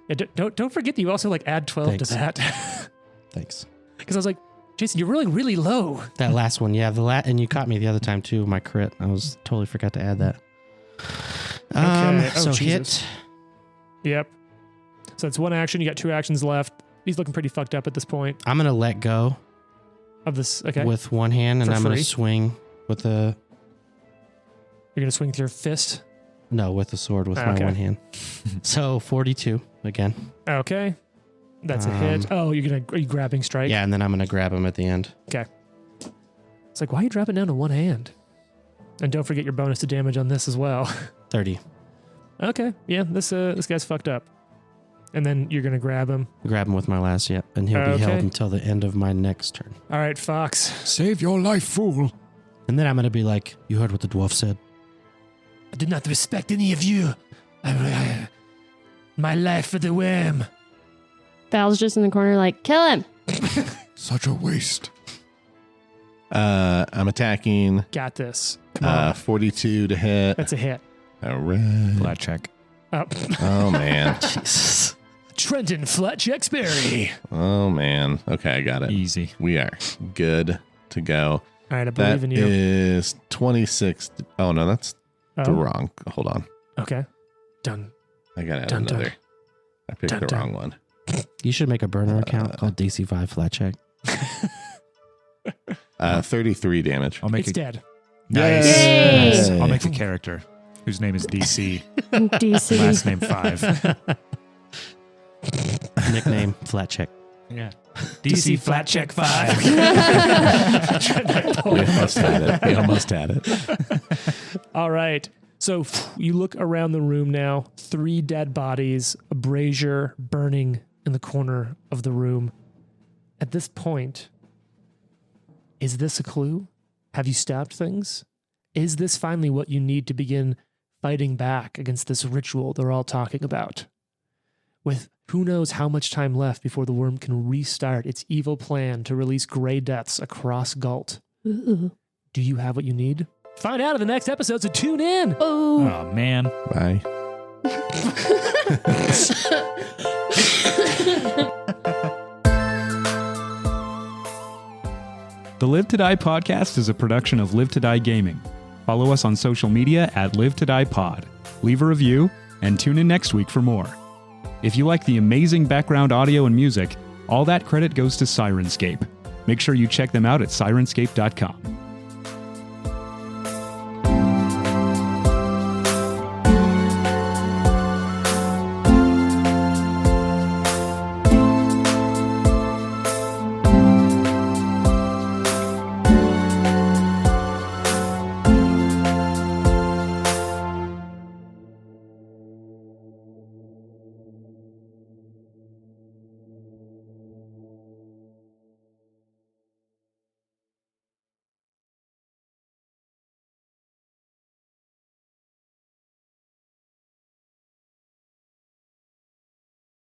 Yeah, don't forget that you also like add 12 Thanks. to that. Thanks. Because I was like, Jason, you're rolling really low. That last one, yeah, and you caught me the other time too. My crit, I was totally forgot to add that. Okay. So Jesus. hit. Yep. So it's one action. You got 2 actions left. He's looking pretty fucked up at this point. I'm gonna let go Of this, okay. with one hand, and For I'm gonna free? swing with the You're gonna swing with your fist. with the sword with my Okay. one hand. So 42 again. Okay. That's a hit. Oh, are you grabbing strike? Yeah, and then I'm gonna grab him at the end. It's like, why are you dropping down to one hand? And don't forget your bonus to damage on this as well. 30. Okay. Yeah, this guy's fucked up. And then you're gonna grab him. Grab him with my last, and he'll be Okay. held until the end of my next turn. All right, Fox. Save your life, fool. And then I'm gonna be like, you heard what the dwarf said. I did not respect any of you. My life for the worm. Val's just in the corner like, kill him. Such a waste. I'm attacking. Got this. Come on. 42 to hit. That's a hit. All right. Flat check. Oh. Oh man. Jesus. Trenton Flat Chexberry. Oh man. Okay, I got it. Easy. We are good to go. All right, I believe That in you. is 26. Oh no, that's the Oh, wrong. Hold on. okay. Done. I gotta add Dun, dun. another. I picked Dun, the dun. wrong one. You should make a burner account called DC5 Flat Check. 33 damage. I'll make It's dead. Nice. Yay! Nice. I'll make a character whose name is DC. DC. Last name 5. Nickname Flat Check. Yeah. DC Flat Check 5. We almost had it. We almost had it. All right. So you look around the room now. 3 dead bodies, a brazier burning in the corner of the room. At this point, is this a clue? Have you stopped things? Is this finally what you need to begin fighting back against this ritual they're all talking about? With who knows how much time left before the worm can restart its evil plan to release gray deaths across Galt. Ooh. Do you have what you need? Find out in the next episode, so tune in. Oh. Oh, man. Bye. The Live to Die podcast is a production of Live to Die Gaming. Follow us on social media at Live to Die Pod. Leave a review and tune in next week for more. If you like the amazing background audio and music, all that credit goes to Syrinscape. Make sure you check them out at Syrinscape.com.